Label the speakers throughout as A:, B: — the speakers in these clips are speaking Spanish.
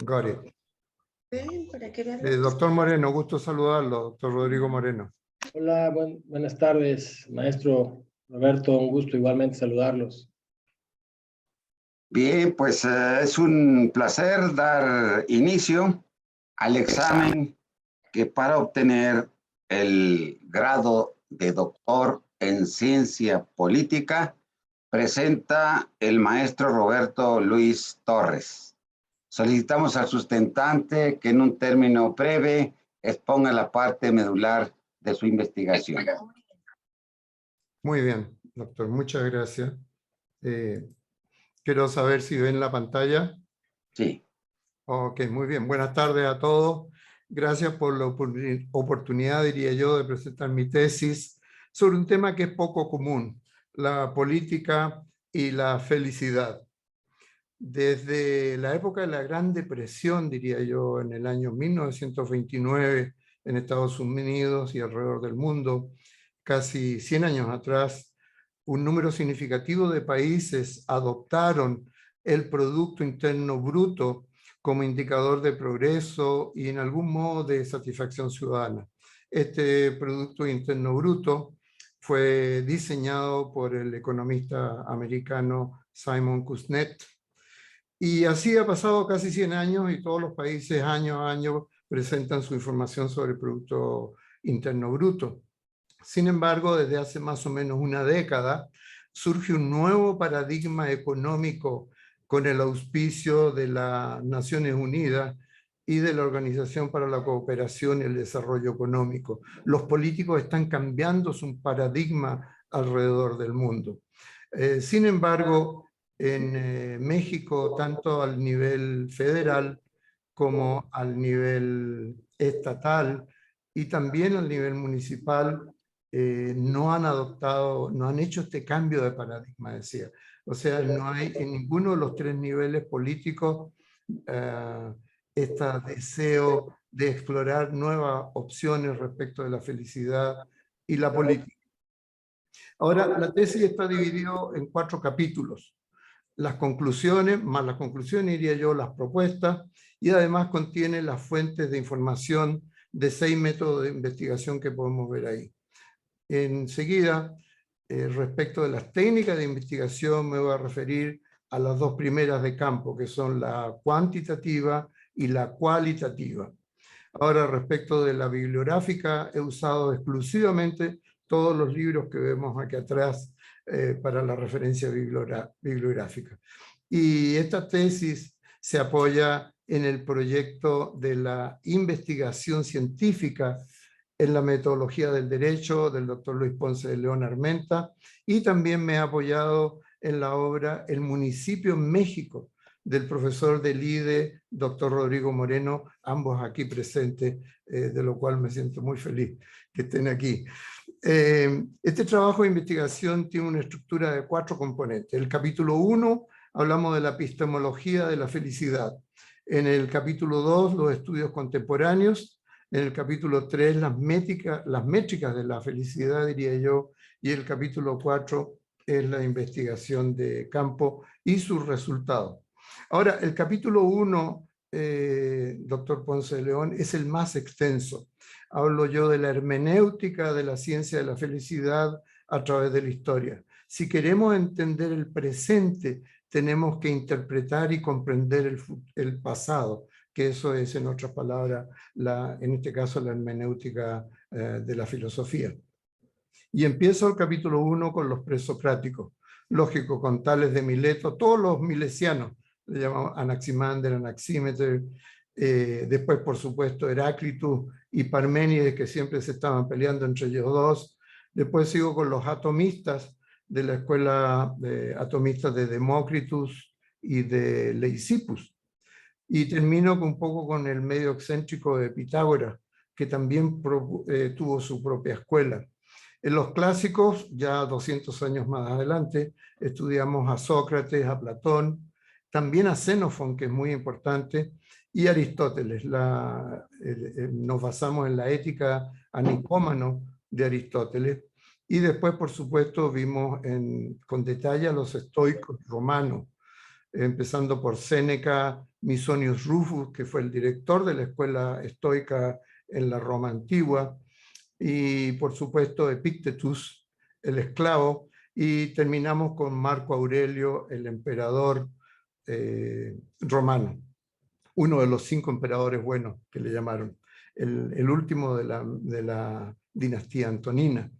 A: Got it.
B: Para que vean
A: Doctor Moreno, gusto saludarlo, doctor Rodrigo Moreno.
C: Hola, buenas tardes, maestro Roberto, un gusto igualmente saludarlos.
D: Bien, pues es un placer dar inicio al examen que para obtener el grado de doctor en ciencia política presenta el maestro Roberto Luis Torres. Solicitamos al sustentante que en un término breve exponga la parte medular de su investigación.
A: Muy bien, doctor, muchas gracias. Quiero saber si ven la pantalla.
D: Sí.
A: Ok, muy bien. Buenas tardes a todos. Gracias por la oportunidad, diría yo, de presentar mi tesis sobre un tema que es poco común, la política y la felicidad. Desde la época de la Gran Depresión, diría yo, en el año 1929 en Estados Unidos y alrededor del mundo, casi 100 años atrás, un número significativo de países adoptaron el Producto Interno Bruto como indicador de progreso y en algún modo de satisfacción ciudadana. Este Producto Interno Bruto fue diseñado por el economista americano Simon Kuznets, y así ha pasado casi 100 años y todos los países año a año presentan su información sobre el Producto Interno Bruto. Sin embargo, desde hace más o menos una década surge un nuevo paradigma económico con el auspicio de las Naciones Unidas y de la Organización para la Cooperación y el Desarrollo Económico. Los políticos están cambiando su paradigma alrededor del mundo. Sin embargo, en México, tanto al nivel federal como al nivel estatal y también al nivel municipal, no han adoptado, no han hecho este cambio de paradigma, decía. O sea, no hay en ninguno de los tres niveles políticos este deseo de explorar nuevas opciones respecto de la felicidad y la política. Ahora, la tesis está dividida en 4 capítulos. Las conclusiones, más las conclusiones, diría yo, las propuestas, y además contiene las fuentes de información de 6 métodos de investigación que podemos ver ahí. Enseguida, respecto de las técnicas de investigación, me voy a referir a las 2 primeras de campo, que son la cuantitativa y la cualitativa. Ahora, respecto de la bibliográfica, he usado exclusivamente todos los libros que vemos aquí atrás para la referencia bibliográfica. Y esta tesis se apoya en el proyecto de la investigación científica en la metodología del derecho del doctor Luis Ponce de León Armenta, y también me he apoyado en la obra El municipio en México, del profesor del IDE, doctor Rodrigo Moreno, ambos aquí presentes, de lo cual me siento muy feliz que estén aquí. Este trabajo de investigación tiene una estructura de 4 componentes. El capítulo 1, hablamos de la epistemología de la felicidad. En el capítulo 2, los estudios contemporáneos. En el capítulo 3, las métricas de la felicidad, diría yo. Y el capítulo 4 es la investigación de campo y sus resultados. Ahora, el capítulo 1, doctor Ponce de León, es el más extenso. Hablo yo de la hermenéutica de la ciencia de la felicidad a través de la historia. Si queremos entender el presente, tenemos que interpretar y comprender el pasado, que eso es, en otras palabras, en este caso, la hermenéutica de la filosofía. Y empiezo el capítulo 1 con los presocráticos. Lógico, con Tales de Mileto, todos los milesianos, le llamamos Anaximander, Anaxímenes, después, por supuesto, Heráclitus y Parménides, que siempre se estaban peleando entre ellos dos. Después sigo con los atomistas, de la escuela de atomistas de Demócritus y de Leucippus. Y termino un poco con el medio excéntrico de Pitágoras, que también tuvo su propia escuela. En los clásicos, ya 200 años más adelante, estudiamos a Sócrates, a Platón, también a Xenofón, que es muy importante, y Aristóteles. Nos basamos en la ética a Nicómano de Aristóteles, Y después, por supuesto, vimos con detalle a los estoicos romanos, empezando por Séneca, Misonius Rufus, que fue el director de la escuela estoica en la Roma antigua, y por supuesto Epictetus, el esclavo, y terminamos con Marco Aurelio, el emperador romano, uno de los 5 emperadores buenos que le llamaron, el último de la dinastía antonina.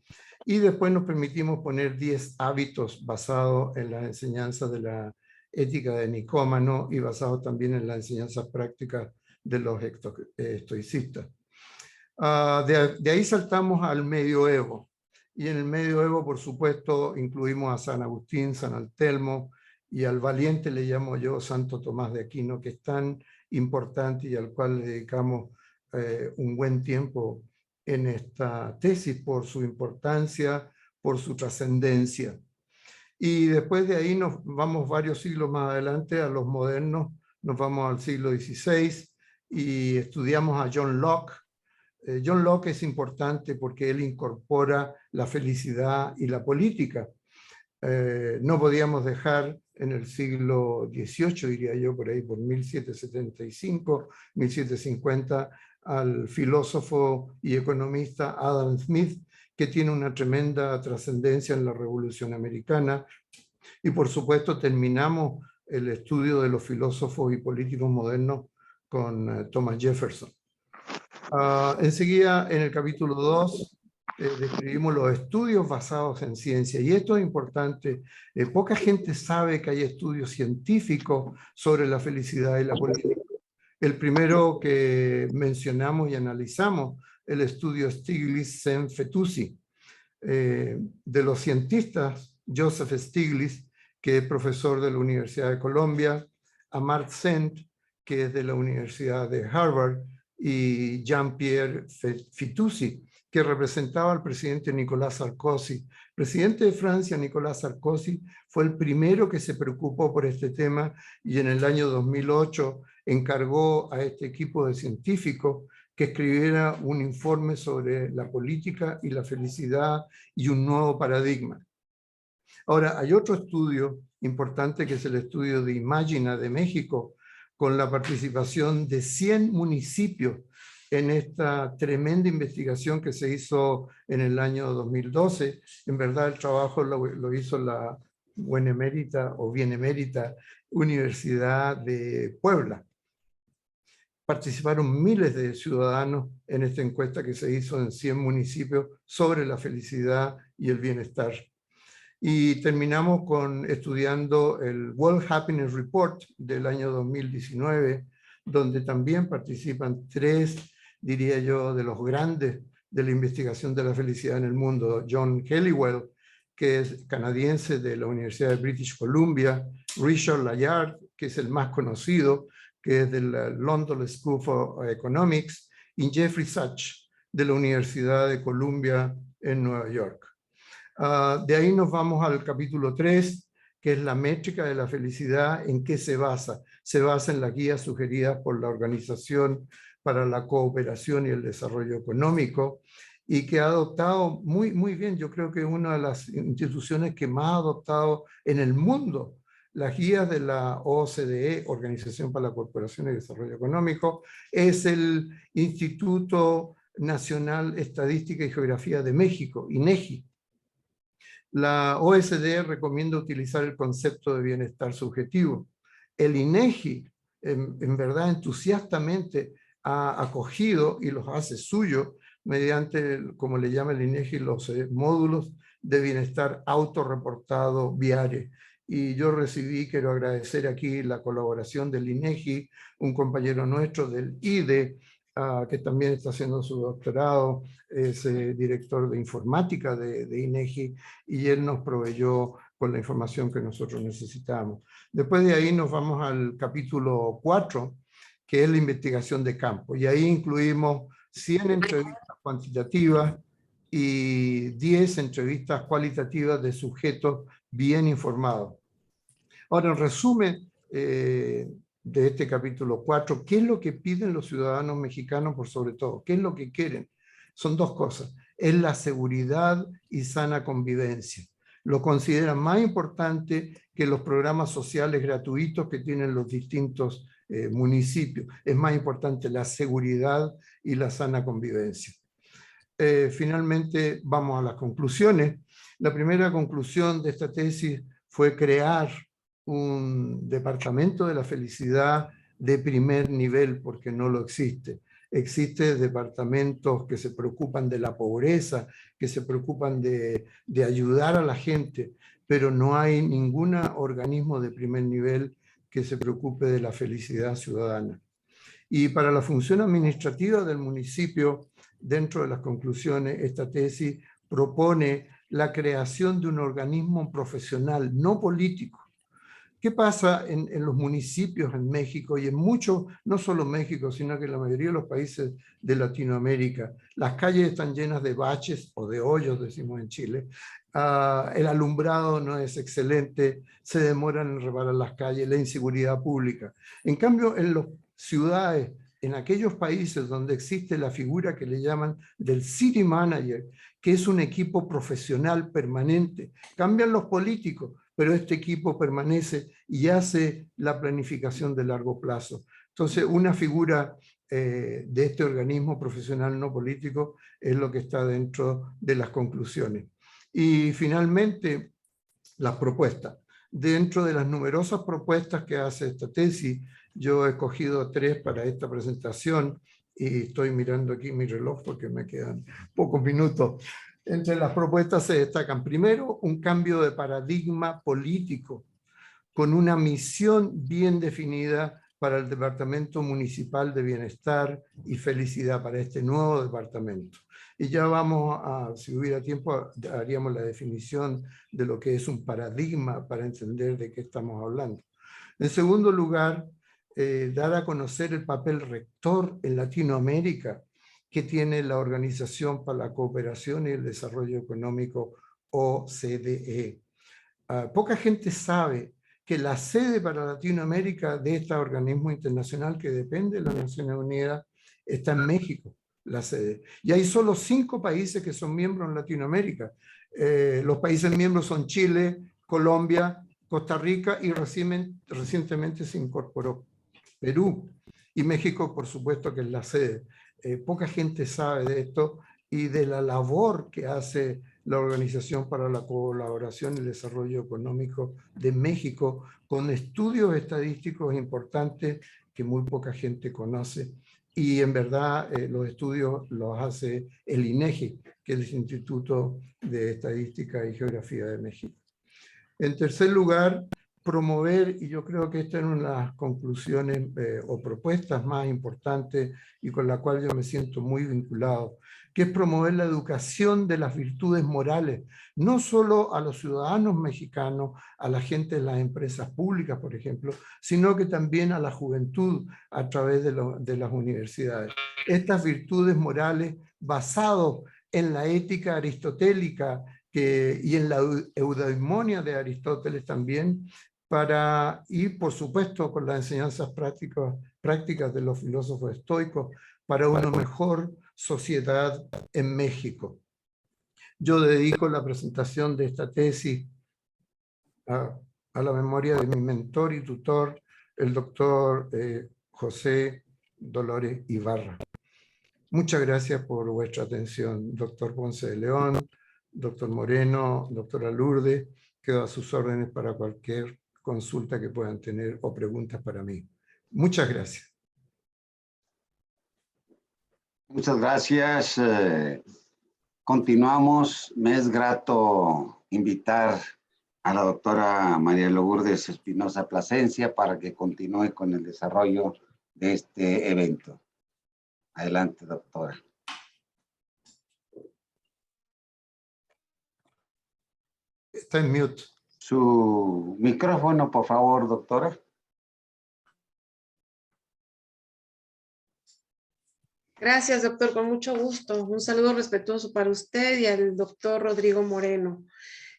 A: Y después nos permitimos poner 10 hábitos basados en las enseñanzas de la ética de Nicómano y basados también en las enseñanzas prácticas de los estoicistas. De ahí saltamos al medioevo. Y en el medioevo, por supuesto, incluimos a San Agustín, San Antelmo, y al valiente le llamo yo Santo Tomás de Aquino, que es tan importante y al cual le dedicamos un buen tiempo en esta tesis por su importancia, por su trascendencia. Y después de ahí nos vamos varios siglos más adelante a los modernos, nos vamos al siglo XVI y estudiamos a John Locke. John Locke es importante porque él incorpora la felicidad y la política. No podíamos dejar en el siglo XVIII, diría yo, por ahí, por 1775, 1750, al filósofo y economista Adam Smith, que tiene una tremenda trascendencia en la Revolución Americana. Y por supuesto terminamos el estudio de los filósofos y políticos modernos con Thomas Jefferson. Enseguida, en el capítulo 2, describimos los estudios basados en ciencia. Y esto es importante. Poca gente sabe que hay estudios científicos sobre la felicidad y la política. El primero que mencionamos y analizamos, el estudio Stiglitz-Sen-Fetoussi, de los cientistas Joseph Stiglitz, que es profesor de la Universidad de Colombia, Amartya Sen, que es de la Universidad de Harvard, y Jean-Pierre Fitoussi, que representaba al presidente Nicolas Sarkozy. El presidente de Francia, Nicolas Sarkozy, fue el primero que se preocupó por este tema y en el año 2008 encargó a este equipo de científicos que escribiera un informe sobre la política y la felicidad y un nuevo paradigma. Ahora, hay otro estudio importante que es el estudio de Imagina de México, con la participación de 100 municipios en esta tremenda investigación que se hizo en el año 2012. En verdad el trabajo lo hizo la Benemérita o Bienemérita Universidad de Puebla. Participaron miles de ciudadanos en esta encuesta que se hizo en 100 municipios sobre la felicidad y el bienestar. Y terminamos estudiando el World Happiness Report del año 2019, donde también participan 3, diría yo, de los grandes de la investigación de la felicidad en el mundo. John Helliwell, que es canadiense de la Universidad de British Columbia, Richard Layard, que es el más conocido, que es del London School of Economics, y Jeffrey Sachs, de la Universidad de Columbia en Nueva York. De ahí nos vamos al capítulo 3, que es la métrica de la felicidad. ¿En qué se basa? Se basa en las guías sugeridas por la Organización para la Cooperación y el Desarrollo Económico, y que ha adoptado muy bien, yo creo que es una de las instituciones que más ha adoptado en el mundo las guías de la OCDE, Organización para la Cooperación y el Desarrollo Económico. Es el Instituto Nacional Estadística y Geografía de México, INEGI. La OSD recomienda utilizar el concepto de bienestar subjetivo. El INEGI, en verdad, entusiastamente ha acogido y los hace suyo mediante, como le llama el INEGI, los módulos de bienestar autorreportado VIARE. Y yo quiero agradecer aquí la colaboración del INEGI, un compañero nuestro del IDE, que también está haciendo su doctorado, es director de informática de INEGI, y él nos proveyó con la información que nosotros necesitamos. Después de ahí nos vamos al capítulo 4, que es la investigación de campo, y ahí incluimos 100 entrevistas cuantitativas y 10 entrevistas cualitativas de sujetos bien informados. Ahora, en resumen de este capítulo 4, ¿qué es lo que piden los ciudadanos mexicanos por sobre todo? ¿Qué es lo que quieren? Son 2 cosas. es la seguridad y sana convivencia. Lo considera más importante que los programas sociales gratuitos que tienen los distintos municipios. Es más importante la seguridad y la sana convivencia. Finalmente vamos a las conclusiones. La primera conclusión de esta tesis fue crear un departamento de la felicidad de primer nivel, porque no lo existe. Existen departamentos que se preocupan de la pobreza, que se preocupan de ayudar a la gente, pero no hay ningún organismo de primer nivel que se preocupe de la felicidad ciudadana. Y para la función administrativa del municipio, dentro de las conclusiones, esta tesis propone la creación de un organismo profesional, no político. ¿Qué pasa en los municipios en México y en muchos, no solo México, sino que en la mayoría de los países de Latinoamérica? Las calles están llenas de baches o de hoyos, decimos en Chile. El alumbrado no es excelente, se demoran en reparar las calles, la inseguridad pública. En cambio, en las ciudades, en aquellos países donde existe la figura que le llaman del city manager, que es un equipo profesional permanente, cambian los políticos, pero este equipo permanece y hace la planificación de largo plazo. Entonces, una figura de este organismo profesional no político es lo que está dentro de las conclusiones. Y finalmente, las propuestas. Dentro de las numerosas propuestas que hace esta tesis, yo he escogido 3 para esta presentación y estoy mirando aquí mi reloj porque me quedan pocos minutos. Entre las propuestas se destacan, primero, un cambio de paradigma político con una misión bien definida para el Departamento Municipal de Bienestar y Felicidad, para este nuevo departamento. Y ya vamos a, si hubiera tiempo, haríamos la definición de lo que es un paradigma para entender de qué estamos hablando. En segundo lugar, dar a conocer el papel rector en Latinoamérica que tiene la Organización para la Cooperación y el Desarrollo Económico, OCDE. Poca gente sabe que la sede para Latinoamérica de este organismo internacional que depende de las Naciones Unidas está en México, la sede. Y hay solo 5 países que son miembros en Latinoamérica. Los países miembros son Chile, Colombia, Costa Rica y recientemente se incorporó Perú. Y México, por supuesto, que es la sede. Poca gente sabe de esto y de la labor que hace la Organización para la Colaboración y el Desarrollo Económico de México, con estudios estadísticos importantes que muy poca gente conoce. Y en verdad los estudios los hace el INEGI, que es el Instituto de Estadística y Geografía de México. En tercer lugar, promover, y yo creo que esta es una de las conclusiones o propuestas más importantes y con la cual yo me siento muy vinculado, que es promover la educación de las virtudes morales, no solo a los ciudadanos mexicanos, a la gente de las empresas públicas, por ejemplo, sino que también a la juventud a través de las universidades. Estas virtudes morales basadas en la ética aristotélica y en la eudaimonia de Aristóteles también, y por supuesto con las enseñanzas prácticas de los filósofos estoicos, para una mejor sociedad en México. Yo dedico la presentación de esta tesis a la memoria de mi mentor y tutor, el doctor José Dolores Ibarra. Muchas gracias por vuestra atención, doctor Ponce de León, doctor Moreno, doctora Lourdes. Quedo a sus órdenes para cualquier consulta que puedan tener o preguntas para mí. Muchas gracias.
D: Muchas gracias. Continuamos. Me es grato invitar a la doctora María Lourdes Espinosa Plasencia para que continúe con el desarrollo de este evento. Adelante, doctora.
A: Está en mute.
D: Su micrófono, por favor, doctora.
B: Gracias, doctor, con mucho gusto. Un saludo respetuoso para usted y al doctor Rodrigo Moreno.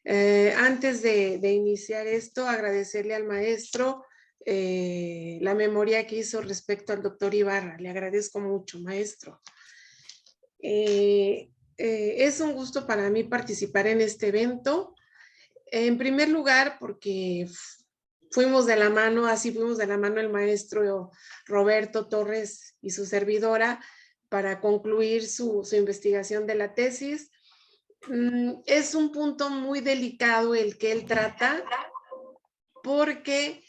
B: Antes de iniciar esto, agradecerle al maestro la memoria que hizo respecto al doctor Ibarra. Le agradezco mucho, maestro. Es un gusto para mí participar en este evento. En primer lugar, porque fuimos de la mano el maestro Roberto Torres y su servidora para concluir su investigación de la tesis. Es un punto muy delicado el que él trata, porque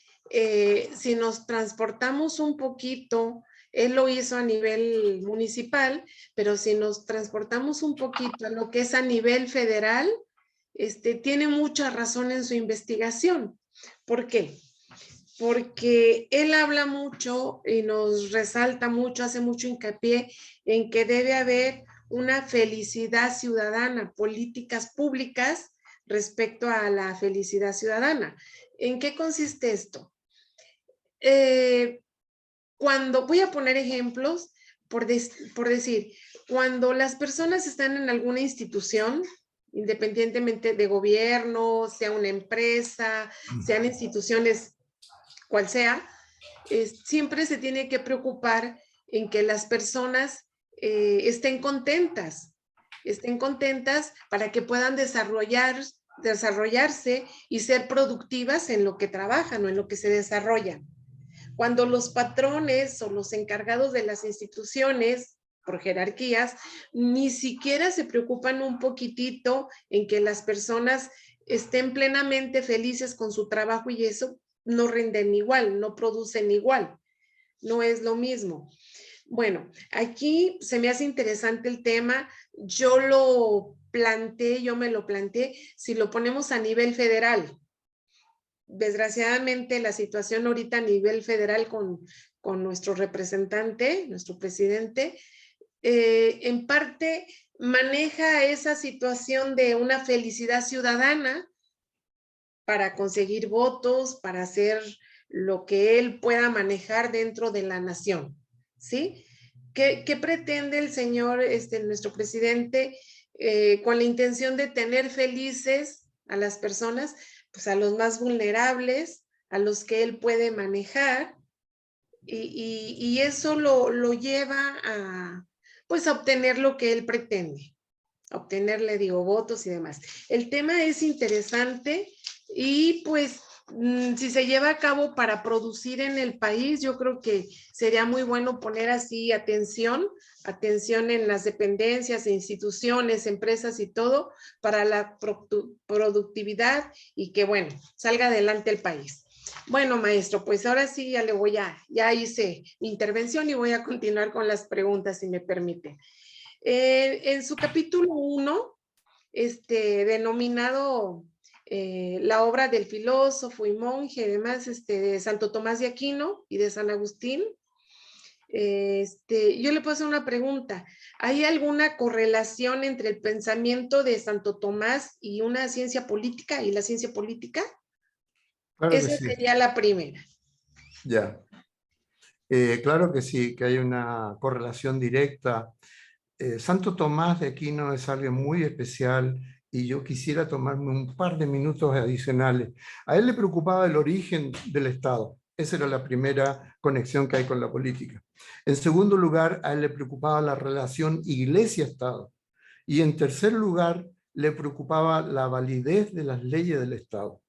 B: si nos transportamos un poquito, él lo hizo a nivel municipal, pero si nos transportamos un poquito a lo que es a nivel federal, tiene mucha razón en su investigación. ¿Por qué? Porque él habla mucho y nos resalta mucho, hace mucho hincapié en que debe haber una felicidad ciudadana, políticas públicas respecto a la felicidad ciudadana. ¿En qué consiste esto? Cuando voy a poner ejemplos, por decir, cuando las personas están en alguna institución, independientemente de gobierno, sea una empresa, sean instituciones, cual sea, siempre se tiene que preocupar en que las personas estén contentas para que puedan desarrollarse y ser productivas en lo que trabajan o en lo que se desarrollan. Cuando los patrones o los encargados de las instituciones, por jerarquías, ni siquiera se preocupan un poquitito en que las personas estén plenamente felices con su trabajo, y eso no rinden igual, no producen igual, no es lo mismo. Bueno, aquí se me hace interesante el tema. Yo me lo planteé, si lo ponemos a nivel federal. Desgraciadamente la situación ahorita a nivel federal con nuestro representante, nuestro presidente, en parte maneja esa situación de una felicidad ciudadana para conseguir votos, para hacer lo que él pueda manejar dentro de la nación, ¿sí? ¿Qué pretende el señor, nuestro presidente, con la intención de tener felices a las personas? Pues a los más vulnerables, a los que él puede manejar, y eso lo lleva a, pues, a obtener lo que él pretende, obtener, le digo, votos y demás. El tema es interesante y pues si se lleva a cabo para producir en el país, yo creo que sería muy bueno poner así atención en las dependencias, instituciones, empresas y todo, para la productividad y que, bueno, salga adelante el país. Bueno, maestro, pues ahora sí ya hice mi intervención y voy a continuar con las preguntas, si me permite. En su capítulo 1, denominado la obra del filósofo y monje, además de Santo Tomás de Aquino y de San Agustín, yo le puedo hacer una pregunta. ¿Hay alguna correlación entre el pensamiento de Santo Tomás y una ciencia política y la ciencia política?
A: Claro que
B: Esa
A: sí.
B: sería la primera.
A: Ya. Claro que sí, que hay una correlación directa. Santo Tomás de Aquino es alguien muy especial y yo quisiera tomarme un par de minutos adicionales. A él le preocupaba el origen del Estado. Esa era la primera conexión que hay con la política. En segundo lugar, a él le preocupaba la relación Iglesia-Estado. Y en tercer lugar, le preocupaba la validez de las leyes del Estado.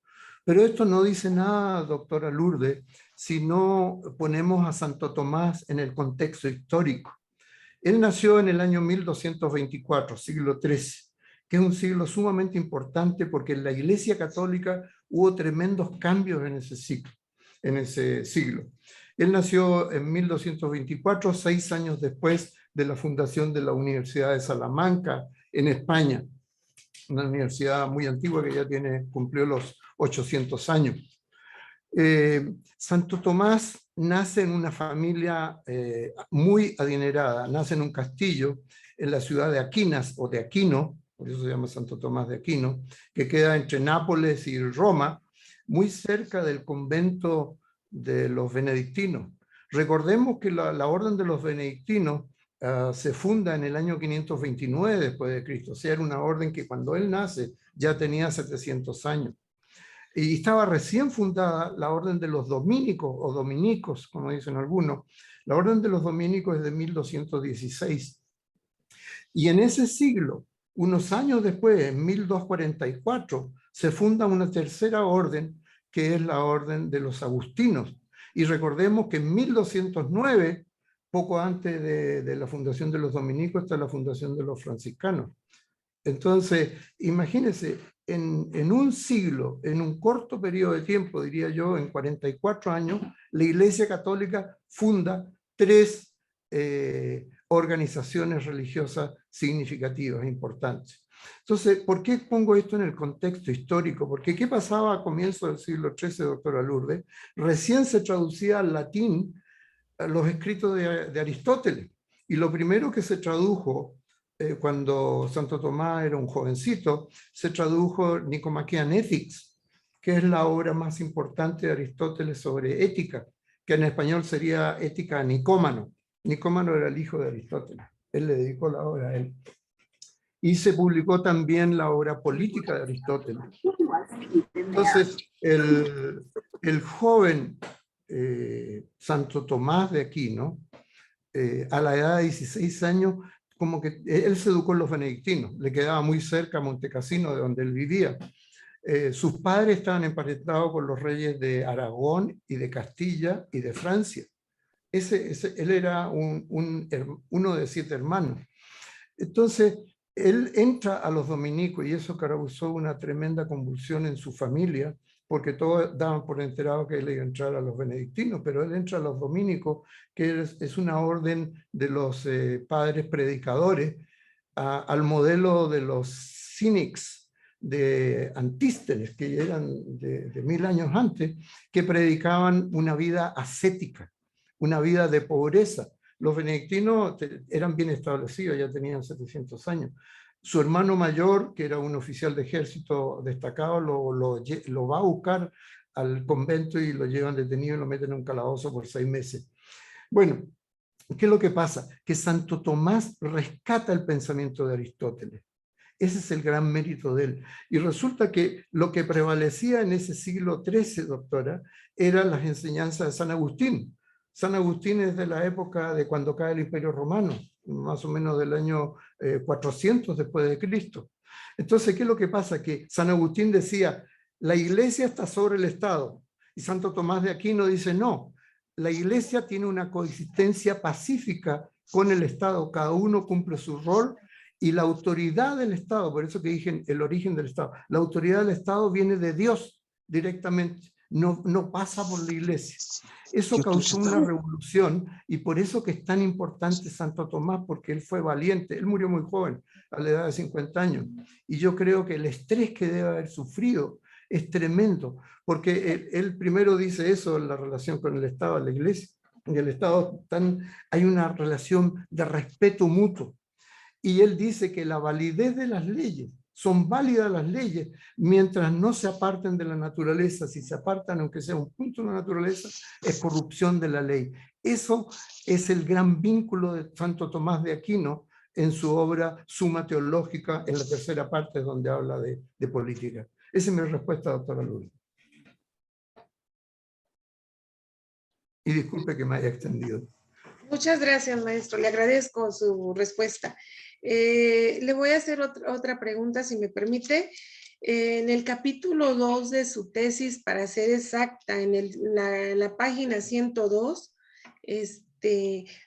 A: Pero esto no dice nada, doctora Lourdes, si no ponemos a Santo Tomás en el contexto histórico. Él nació en el año 1224, siglo XIII, que es un siglo sumamente importante porque en la Iglesia Católica hubo tremendos cambios en ese siglo. Él nació en 1224, 6 años después de la fundación de la Universidad de Salamanca, en España, una universidad muy antigua que ya cumplió los 800 años. Santo Tomás nace en una familia muy adinerada, nace en un castillo en la ciudad de Aquinas, o de Aquino, por eso se llama Santo Tomás de Aquino, que queda entre Nápoles y Roma, muy cerca del convento de los benedictinos. Recordemos que la orden de los benedictinos se funda en el año 529 después de Cristo, o sea, era una orden que cuando él nace ya tenía 700 años. Y estaba recién fundada la orden de los dominicos, o dominicos, como dicen algunos. La orden de los dominicos es de 1216. Y en ese siglo, Unos años después, en 1244, se funda una tercera orden, que es la orden de los agustinos. Y recordemos que en 1209, poco antes de la fundación de los dominicos, está la fundación de los franciscanos. Entonces, imagínense, en un siglo, en un corto periodo de tiempo, diría yo, en 44 años, la Iglesia Católica funda 3 organizaciones religiosas significativas, importantes. Entonces, ¿por qué pongo esto en el contexto histórico? Porque ¿qué pasaba a comienzos del siglo XIII, doctora Lourdes? Recién se traducía al latín los escritos de Aristóteles. Y lo primero que se tradujo cuando Santo Tomás era un jovencito, se tradujo Nicomachean Ethics, que es la obra más importante de Aristóteles sobre ética, que en español sería Ética a Nicómano. Nicómano era el hijo de Aristóteles. Él le dedicó la obra a él. Y se publicó también la obra política de Aristóteles. Entonces, el joven Santo Tomás de Aquino, a la edad de 16 años, como que él se educó en los benedictinos, le quedaba muy cerca Montecassino, de donde él vivía. Sus padres estaban emparentados con los reyes de Aragón y de Castilla y de Francia. Él era uno de 7 hermanos. Entonces, él entra a los dominicos y eso causó una tremenda convulsión en su familia, porque todos daban por enterado que él iba a entrar a los benedictinos, pero él entra a los dominicos, que es una orden de los padres predicadores, al modelo de los cynics de Antístenes, que eran de 1000 años antes, que predicaban una vida ascética, una vida de pobreza. Los benedictinos eran bien establecidos, ya tenían 700 años. Su hermano mayor, que era un oficial de ejército destacado, lo va a buscar al convento y lo llevan detenido y lo meten en un calabozo por 6 meses. Bueno, ¿qué es lo que pasa? Que Santo Tomás rescata el pensamiento de Aristóteles. Ese es el gran mérito de él. Y resulta que lo que prevalecía en ese siglo XIII, doctora, eran las enseñanzas de San Agustín. San Agustín es de la época de cuando cae el Imperio Romano, más o menos del año 400 después de Cristo. Entonces, ¿qué es lo que pasa? Que San Agustín decía, la iglesia está sobre el Estado. Y Santo Tomás de Aquino dice, no, la iglesia tiene una coexistencia pacífica con el Estado, cada uno cumple su rol, y la autoridad del Estado, por eso que dije el origen del Estado, la autoridad del Estado viene de Dios directamente, no pasa por la iglesia. Eso causó una revolución y por eso que es tan importante Santo Tomás, porque él fue valiente. Él murió muy joven, a la edad de 50 años. Y yo creo que el estrés que debe haber sufrido es tremendo, porque él primero dice eso en la relación con el Estado, la iglesia. En el Estado hay una relación de respeto mutuo. Y él dice que la validez de las leyes, son válidas las leyes mientras no se aparten de la naturaleza. Si se apartan, aunque sea un punto de la naturaleza, es corrupción de la ley. Eso es el gran vínculo de Santo Tomás de Aquino en su obra Suma Teológica, en la tercera parte donde habla de política. Esa es mi respuesta, doctora Lourdes. Y disculpe que me haya extendido.
B: Muchas gracias, maestro. Le agradezco su respuesta. Le voy a hacer otra pregunta, si me permite. En el capítulo 2 de su tesis, para ser exacta, en la página 102,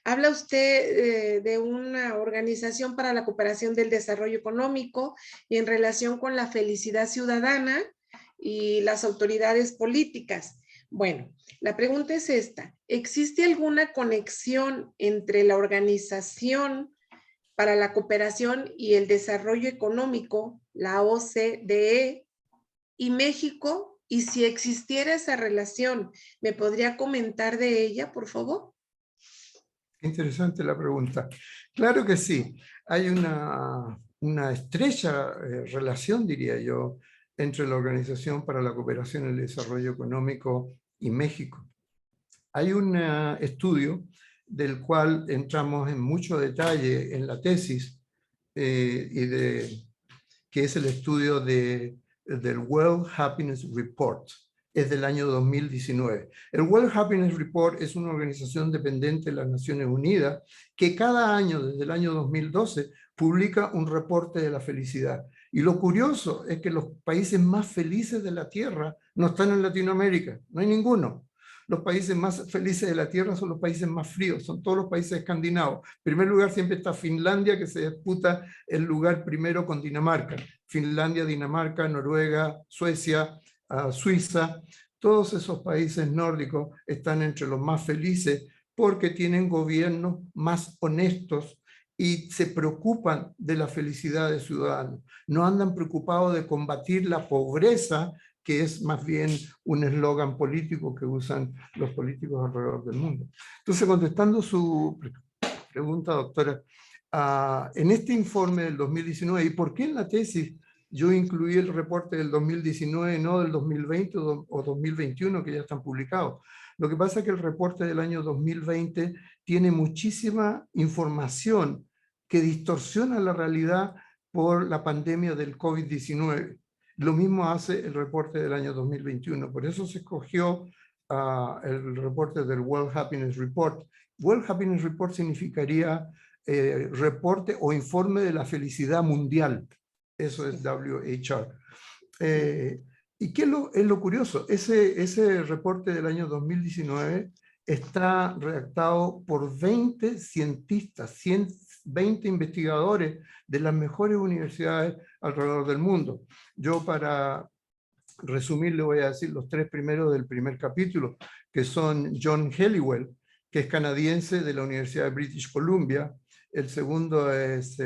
B: habla usted de una organización para la cooperación del desarrollo económico y en relación con la felicidad ciudadana y las autoridades políticas. Bueno, la pregunta es esta. ¿Existe alguna conexión entre la Organización para la Cooperación y el Desarrollo Económico, la OCDE, y México? Y si existiera esa relación, ¿me podría comentar de ella, por favor?
A: Interesante la pregunta. Claro que sí. Hay una estrecha relación, diría yo, entre la Organización para la Cooperación y el Desarrollo Económico y México. Hay un estudio del cual entramos en mucho detalle en la tesis, que es el estudio del World Happiness Report. Es del año 2019. El World Happiness Report es una organización dependiente de las Naciones Unidas que cada año, desde el año 2012, publica un reporte de la felicidad. Y lo curioso es que los países más felices de la Tierra no están en Latinoamérica, no hay ninguno. Los países más felices de la Tierra son los países más fríos, son todos los países escandinavos. En primer lugar siempre está Finlandia, que se disputa el lugar primero con Dinamarca. Finlandia, Dinamarca, Noruega, Suecia, Suiza, todos esos países nórdicos están entre los más felices porque tienen gobiernos más honestos y se preocupan de la felicidad de ciudadanos. No andan preocupados de combatir la pobreza, que es más bien un eslogan político que usan los políticos alrededor del mundo. Entonces, contestando su pregunta, doctora, en este informe del 2019, ¿y por qué en la tesis yo incluí el reporte del 2019, no del 2020 o 2021, que ya están publicados? Lo que pasa es que el reporte del año 2020 tiene muchísima información que distorsiona la realidad por la pandemia del COVID-19. Lo mismo hace el reporte del año 2021. Por eso se escogió el reporte del World Happiness Report. World Happiness Report significaría reporte o informe de la felicidad mundial. Eso es WHR. ¿Y qué es lo curioso? Ese reporte del año 2019 está redactado por 20 cientistas, 20 investigadores de las mejores universidades alrededor del mundo. Yo, para resumir, le voy a decir los tres primeros del primer capítulo, que son John Helliwell, que es canadiense de la Universidad de British Columbia. El segundo es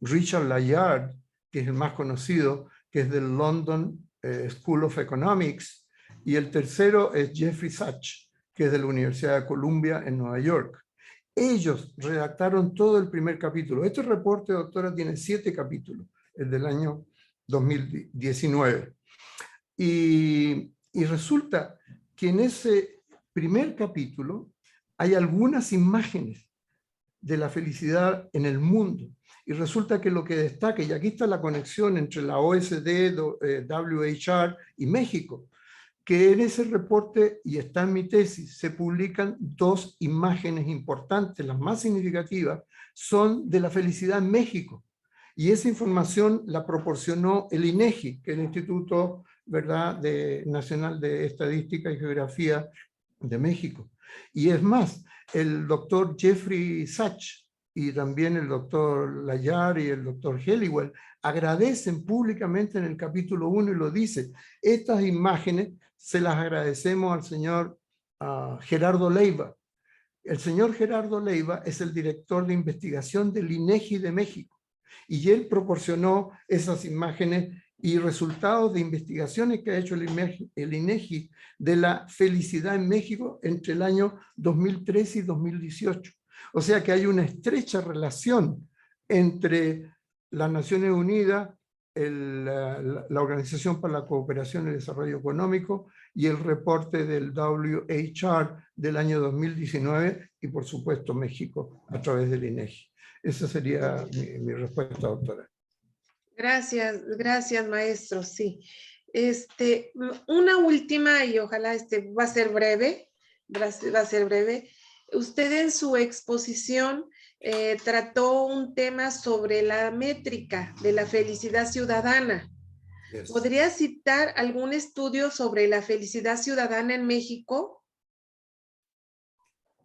A: Richard Layard, que es el más conocido, que es del London School of Economics. Y el tercero es Jeffrey Sachs, que es de la Universidad de Columbia en Nueva York. Ellos redactaron todo el primer capítulo. Este reporte, doctora, tiene 7 capítulos, el del año 2019. Y resulta que en ese primer capítulo hay algunas imágenes de la felicidad en el mundo. Y resulta que lo que destaca, y aquí está la conexión entre la OSD, WHR y México, que en ese reporte, y está en mi tesis, se publican 2 imágenes importantes, las más significativas, son de la felicidad en México. Y esa información la proporcionó el INEGI, que es el Instituto, ¿verdad?, Nacional de Estadística y Geografía de México. Y es más, el doctor Jeffrey Sachs y también el doctor Layard y el doctor Helliwell agradecen públicamente en el capítulo 1 y lo dice. Estas imágenes se las agradecemos al señor Gerardo Leiva. El señor Gerardo Leiva es el director de investigación del INEGI de México y él proporcionó esas imágenes y resultados de investigaciones que ha hecho el INEGI de la felicidad en México entre el año 2013 y 2018. O sea que hay una estrecha relación entre las Naciones Unidas, la Organización para la Cooperación y el Desarrollo Económico y el reporte del WHR del año 2019 y por supuesto México a través del INEGI. Esa sería mi respuesta, doctora.
B: Gracias, maestro. Sí. Una última, y ojalá va a ser breve. Usted en su exposición trató un tema sobre la métrica de la felicidad ciudadana.
A: Yes.
B: ¿Podría citar algún estudio sobre la felicidad ciudadana en México?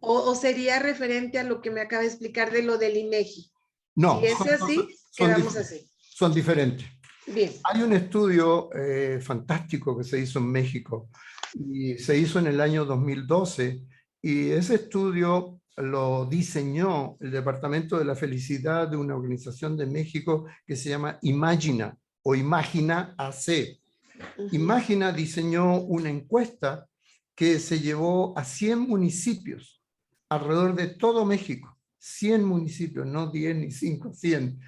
B: ¿O sería referente a lo que me acaba de explicar de lo del INEGI?
A: No.
B: Si es así, quedamos así.
A: Son diferentes.
B: Bien.
A: Hay un estudio fantástico que se hizo en México y se hizo en el año 2012 y ese estudio lo diseñó el Departamento de la Felicidad de una organización de México que se llama Imagina o Imagina AC. Imagina diseñó una encuesta que se llevó a 100 municipios alrededor de todo México. 100 municipios, no 10 ni 5, 100,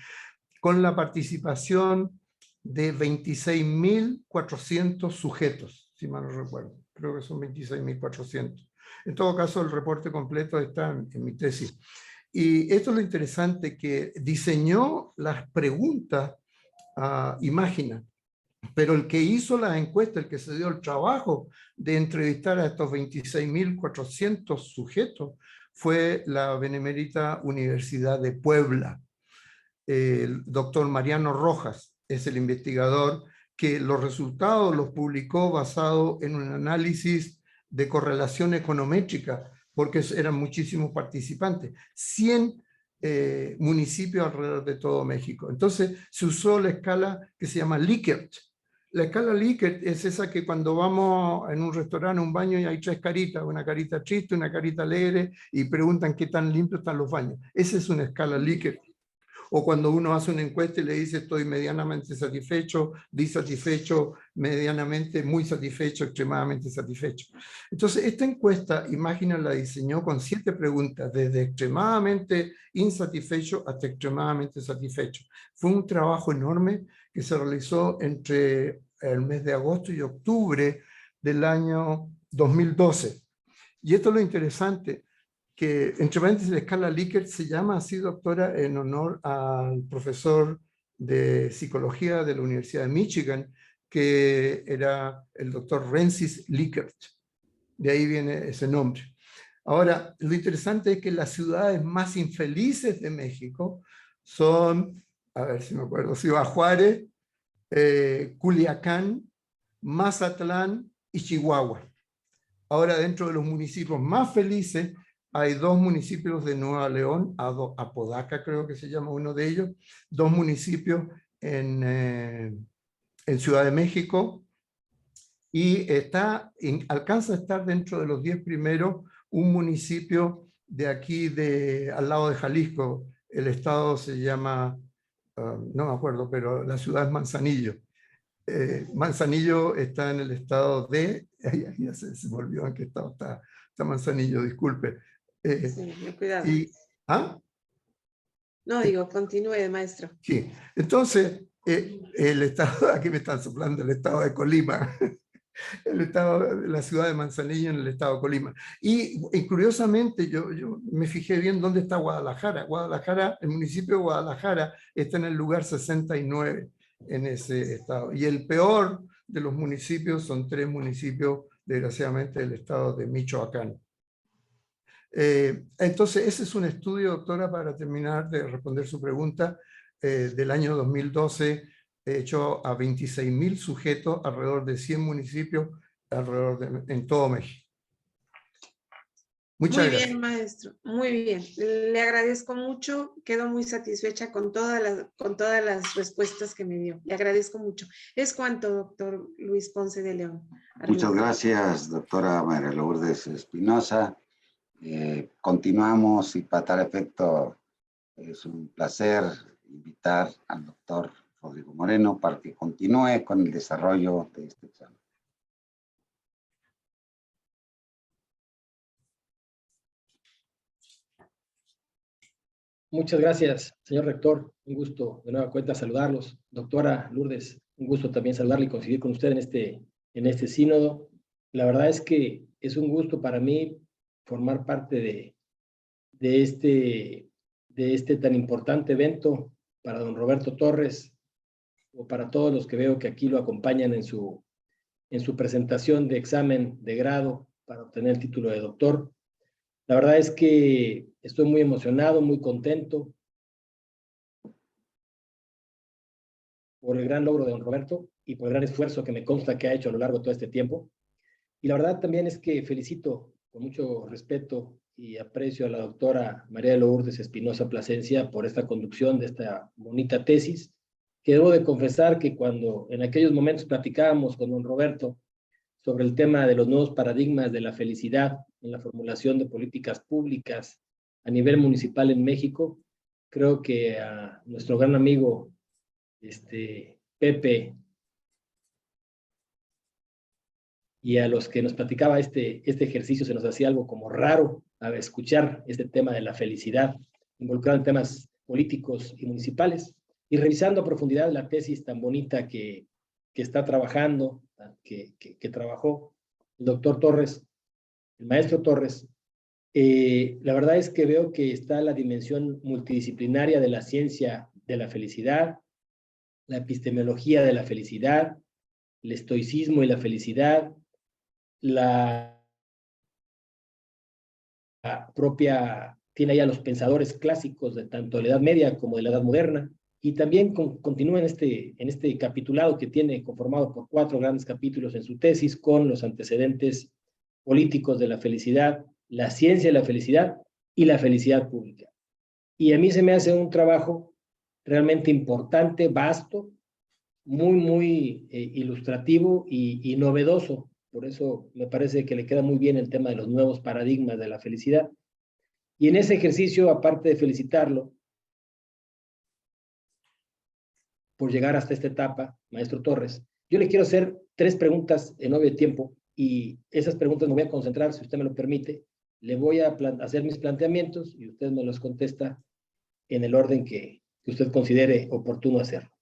A: con la participación de 26.400 sujetos, si mal no recuerdo. Creo que son 26.400. En todo caso, el reporte completo está en mi tesis. Y esto es lo interesante, que diseñó las preguntas Imagina, pero el que hizo la encuesta, el que se dio el trabajo de entrevistar a estos 26.400 sujetos, fue la Benemérita Universidad de Puebla. el doctor Mariano Rojas es el investigador que los resultados los publicó basado en un análisis de correlación econométrica, porque eran muchísimos participantes, 100 municipios alrededor de todo México. Entonces se usó la escala que se llama Likert. La escala Likert es esa que cuando vamos en un restaurante, un baño, y hay tres caritas, una carita triste, una carita alegre, y preguntan qué tan limpios están los baños. Esa es una escala Likert. O cuando uno hace una encuesta y le dice estoy medianamente satisfecho, disatisfecho, medianamente, muy satisfecho, extremadamente satisfecho. Entonces, esta encuesta, Imagina la diseñó con 7 preguntas, desde extremadamente insatisfecho hasta extremadamente satisfecho. Fue un trabajo enorme que se realizó entre el mes de agosto y octubre del año 2012. Y esto es lo interesante, que entre paréntesis la escala Likert se llama así, doctora, en honor al profesor de psicología de la Universidad de Michigan, que era el doctor Rensis Likert. De ahí viene ese nombre. Ahora, lo interesante es que las ciudades más infelices de México son, a ver si me acuerdo, Ciudad Juárez, Culiacán, Mazatlán y Chihuahua. Ahora, dentro de los municipios más felices, hay 2 municipios de Nueva León, Apodaca creo que se llama uno de ellos, 2 municipios en Ciudad de México, y alcanza a estar dentro de los 10 primeros un municipio de aquí, al lado de Jalisco. El estado se llama, no me acuerdo, pero la ciudad es Manzanillo. Manzanillo está en el estado de, ya se me olvidó en qué estado está Manzanillo, disculpe.
B: Sí, cuidado.
A: ¿Ah?
B: No, digo, continúe, maestro.
A: Sí, entonces, el estado, aquí me están soplando el estado de Colima, la ciudad de Manzanillo en el estado de Colima. Y curiosamente, yo me fijé bien dónde está Guadalajara. El municipio de Guadalajara está en el lugar 69 en ese estado. Y el peor de los municipios son 3 municipios, desgraciadamente, del estado de Michoacán. Entonces, ese es un estudio, doctora, para terminar de responder su pregunta, del año 2012, hecho a 26.000 sujetos, alrededor de 100 municipios, en todo México. Muchas gracias.
B: Muy bien, maestro, muy bien. Le agradezco mucho, quedo muy satisfecha con todas las respuestas que me dio. Le agradezco mucho. Es cuanto, doctor Luis Ponce de León.
D: Muchas gracias, doctora María Lourdes Espinosa. Continuamos, y para tal efecto es un placer invitar al doctor Rodrigo Moreno para que continúe con el desarrollo de este examen.
C: Muchas gracias, señor rector. Un gusto de nueva cuenta saludarlos. Doctora Lourdes, un gusto también saludarle y coincidir con usted en este sínodo. La verdad es que es un gusto para mí formar parte de este tan importante evento para don Roberto Torres, o para todos los que veo que aquí lo acompañan en su presentación de examen de grado para obtener el título de doctor. La verdad es que estoy muy emocionado, muy contento por el gran logro de don Roberto y por el gran esfuerzo que me consta que ha hecho a lo largo de todo este tiempo. Y la verdad también es que felicito con mucho respeto y aprecio a la doctora María Lourdes Espinosa Plasencia por esta conducción de esta bonita tesis, que debo de confesar que cuando en aquellos momentos platicábamos con don Roberto sobre el tema de los nuevos paradigmas de la felicidad en la formulación de políticas públicas a nivel municipal en México, creo que a nuestro gran amigo Pepe y a los que nos platicaba este ejercicio se nos hacía algo como raro a escuchar este tema de la felicidad involucrado en temas políticos y municipales, y revisando a profundidad la tesis tan bonita que está trabajando, que trabajó el doctor Torres, el maestro Torres. La verdad es que veo que está la dimensión multidisciplinaria de la ciencia de la felicidad, la epistemología de la felicidad, el estoicismo y la felicidad, la propia, tiene ahí a los pensadores clásicos de tanto de la Edad Media como de la Edad Moderna, y también continúa en este capitulado que tiene conformado por 4 grandes capítulos en su tesis, con los antecedentes políticos de la felicidad, la ciencia de la felicidad y la felicidad pública. Y a mí se me hace un trabajo realmente importante, vasto, muy ilustrativo y novedoso. Por eso me parece que le queda muy bien el tema de los nuevos paradigmas de la felicidad. Y en ese ejercicio, aparte de felicitarlo por llegar hasta esta etapa, maestro Torres, yo le quiero hacer 3 preguntas en 9 tiempo, y esas preguntas me voy a concentrar, si usted me lo permite. Le voy a hacer mis planteamientos y usted me los contesta en el orden que usted considere oportuno hacerlo.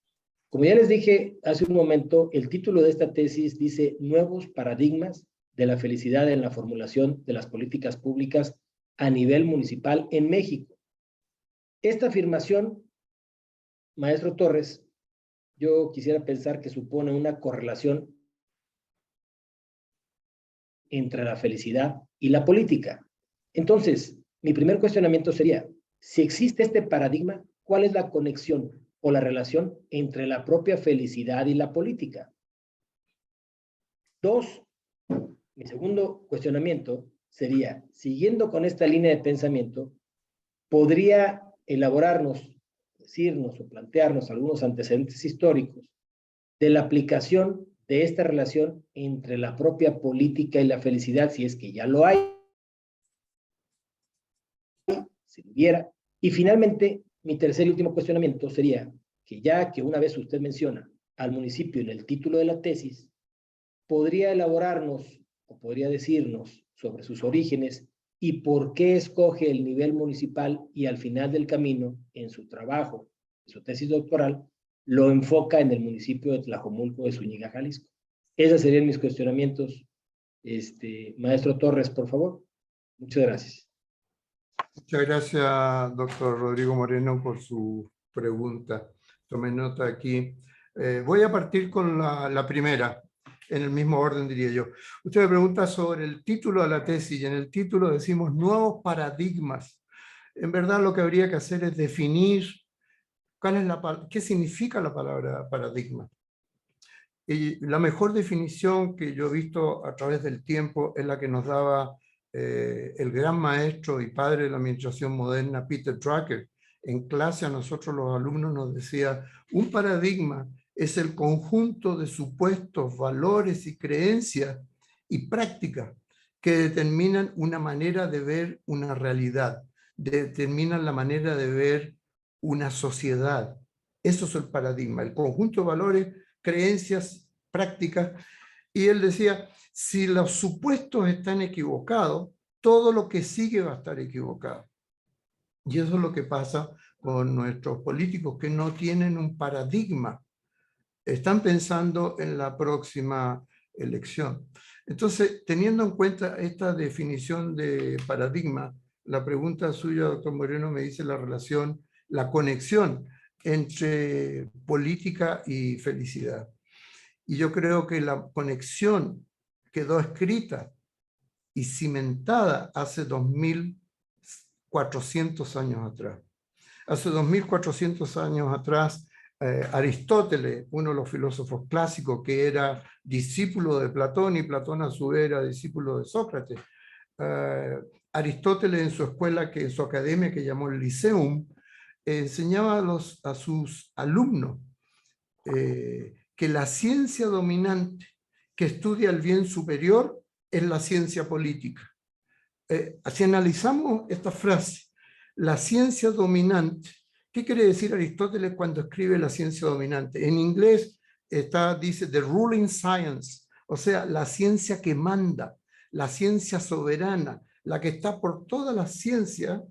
C: Como ya les dije hace un momento, el título de esta tesis dice Nuevos paradigmas de la felicidad en la formulación de las políticas públicas a nivel municipal en México. Esta afirmación, maestro Torres, yo quisiera pensar que supone una correlación entre la felicidad y la política. Entonces, mi primer cuestionamiento sería, si existe este paradigma, ¿cuál es la conexión o la relación entre la propia felicidad y la política? 2, mi segundo cuestionamiento sería, siguiendo con esta línea de pensamiento, ¿podría elaborarnos, decirnos o plantearnos algunos antecedentes históricos de la aplicación de esta relación entre la propia política y la felicidad, si es que ya lo hay, si lo hubiera? Y finalmente, mi tercer y último cuestionamiento sería que ya que una vez usted menciona al municipio en el título de la tesis, ¿podría elaborarnos o podría decirnos sobre sus orígenes y por qué escoge el nivel municipal y al final del camino, en su trabajo, en su tesis doctoral, lo enfoca en el municipio de Tlajomulco de Zúñiga, Jalisco? Esos serían mis cuestionamientos. Maestro Torres, por favor. Muchas gracias.
A: Muchas gracias, doctor Rodrigo Moreno, por su pregunta. Tomé nota aquí. Voy a partir con la primera, en el mismo orden diría yo. Usted me pregunta sobre el título de la tesis, y en el título decimos nuevos paradigmas. En verdad lo que habría que hacer es definir qué significa la palabra paradigma. Y la mejor definición que yo he visto a través del tiempo es la que nos daba el gran maestro y padre de la administración moderna, Peter Drucker. En clase a nosotros los alumnos nos decía, un paradigma es el conjunto de supuestos, valores y creencias y prácticas que determinan una manera de ver una realidad, determinan la manera de ver una sociedad. Eso es el paradigma, el conjunto de valores, creencias, prácticas. Y él decía, si los supuestos están equivocados, todo lo que sigue va a estar equivocado. Y eso es lo que pasa con nuestros políticos, que no tienen un paradigma. Están pensando en la próxima elección. Entonces, teniendo en cuenta esta definición de paradigma, la pregunta suya, doctor Moreno, me dice la relación, la conexión entre política y felicidad. Y yo creo que la conexión quedó escrita y cimentada hace 2400 años atrás. Hace 2400 años atrás, Aristóteles, uno de los filósofos clásicos que era discípulo de Platón, y Platón a su vez era discípulo de Sócrates, Aristóteles en su escuela, en su academia que llamó el Liceum, enseñaba a sus alumnos que la ciencia dominante que estudia el bien superior es la ciencia política. Si analizamos esta frase, la ciencia dominante, ¿qué quiere decir Aristóteles cuando escribe la ciencia dominante? En inglés dice the ruling science, o sea, la ciencia que manda, la ciencia soberana, la que está por toda la ciencia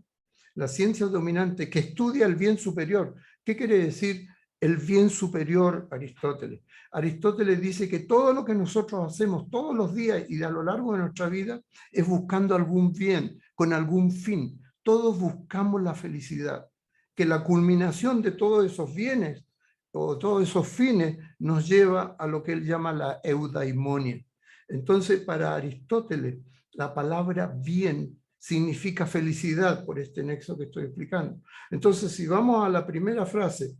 A: dominante, que estudia el bien superior. ¿Qué quiere decir el bien superior, Aristóteles? Aristóteles dice que todo lo que nosotros hacemos todos los días y a lo largo de nuestra vida es buscando algún bien, con algún fin. Todos buscamos la felicidad, que la culminación de todos esos bienes o todos esos fines nos lleva a lo que él llama la eudaimonia. Entonces, para Aristóteles, la palabra bien significa felicidad por este nexo que estoy explicando. Entonces, si vamos a la primera frase,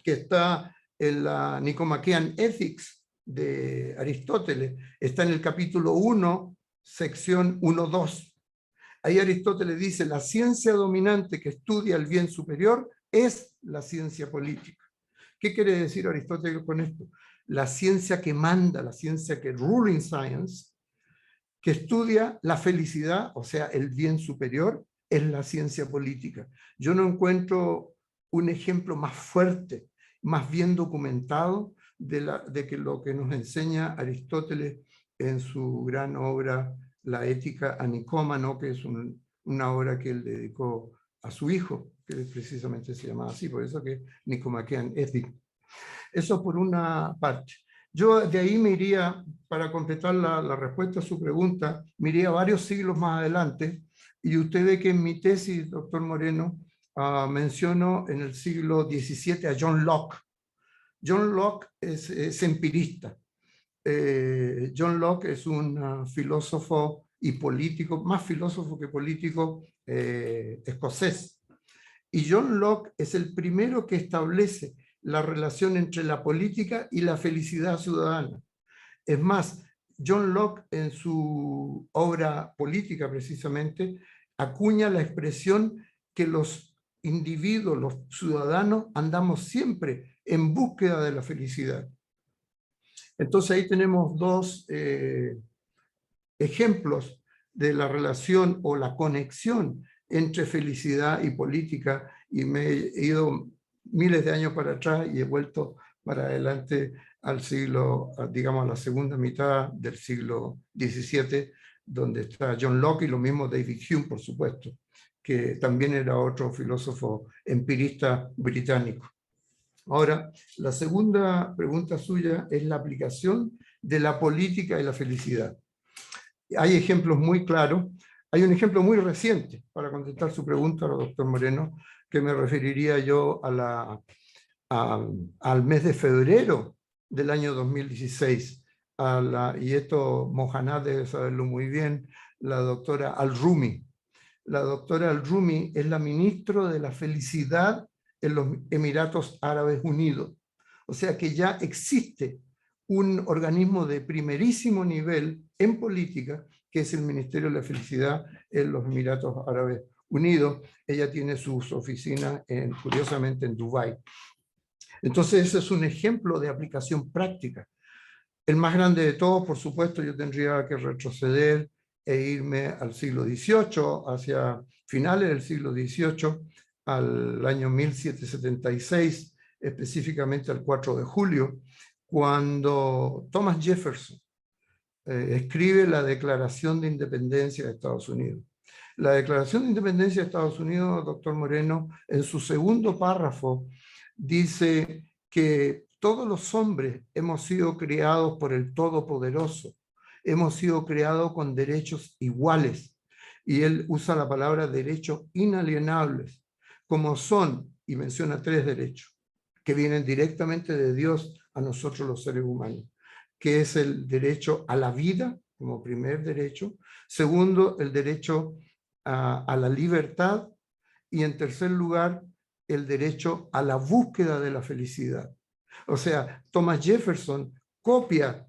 A: que está en la Nicomachean Ethics de Aristóteles, está en el capítulo 1, sección 1.2. Ahí Aristóteles dice: la ciencia dominante que estudia el bien superior es la ciencia política. ¿Qué quiere decir Aristóteles con esto? La ciencia que manda, la ciencia que ruling science, que estudia la felicidad, o sea, el bien superior, es la ciencia política. Yo no encuentro un ejemplo más fuerte, más bien documentado de que lo que nos enseña Aristóteles en su gran obra La ética a Nicómaco, que es una obra que él dedicó a su hijo, que precisamente se llamaba así, por eso que Nicomachean Ethics. Eso por una parte. Yo de ahí me iría, para completar la respuesta a su pregunta, me iría varios siglos más adelante, y usted ve que en mi tesis, doctor Moreno, menciono en el siglo XVII a John Locke. John Locke es empirista. John Locke es un filósofo y político, más filósofo que político, escocés. Y John Locke es el primero que establece la relación entre la política y la felicidad ciudadana. Es más, John Locke en su obra política precisamente acuña la expresión que los individuos, los ciudadanos, andamos siempre en búsqueda de la felicidad. Entonces ahí tenemos dos ejemplos de la relación o la conexión entre felicidad y política, y me he ido miles de años para atrás y he vuelto para adelante al siglo, digamos, a la segunda mitad del siglo XVII, donde está John Locke y lo mismo David Hume, por supuesto, que también era otro filósofo empirista británico. Ahora, la segunda pregunta suya es la aplicación de la política y la felicidad. Hay ejemplos muy claros. Hay un ejemplo muy reciente para contestar su pregunta, doctor Moreno, que me referiría yo al mes de febrero del año 2016. Y esto Mohanad debe saberlo muy bien, la doctora Al-Rumi. La doctora Al-Rumi es la ministra de la felicidad en los Emiratos Árabes Unidos. O sea que ya existe un organismo de primerísimo nivel en política, que es el Ministerio de la Felicidad en los Emiratos Árabes Unidos. Ella tiene sus oficinas, curiosamente, en Dubái. Entonces, ese es un ejemplo de aplicación práctica. El más grande de todos, por supuesto, yo tendría que retroceder e irme al siglo XVIII, hacia finales del siglo XVIII, al año 1776, específicamente al 4 de julio, cuando Thomas Jefferson escribe la Declaración de Independencia de Estados Unidos. La Declaración de Independencia de Estados Unidos, doctor Moreno, en su segundo párrafo, dice que todos los hombres hemos sido creados por el Todopoderoso, hemos sido creados con derechos iguales, y él usa la palabra derechos inalienables, como son, y menciona 3 derechos, que vienen directamente de Dios a nosotros los seres humanos, que es el derecho a la vida, como primer derecho; segundo, el derecho a la libertad; y en tercer lugar, el derecho a la búsqueda de la felicidad. O sea, Thomas Jefferson copia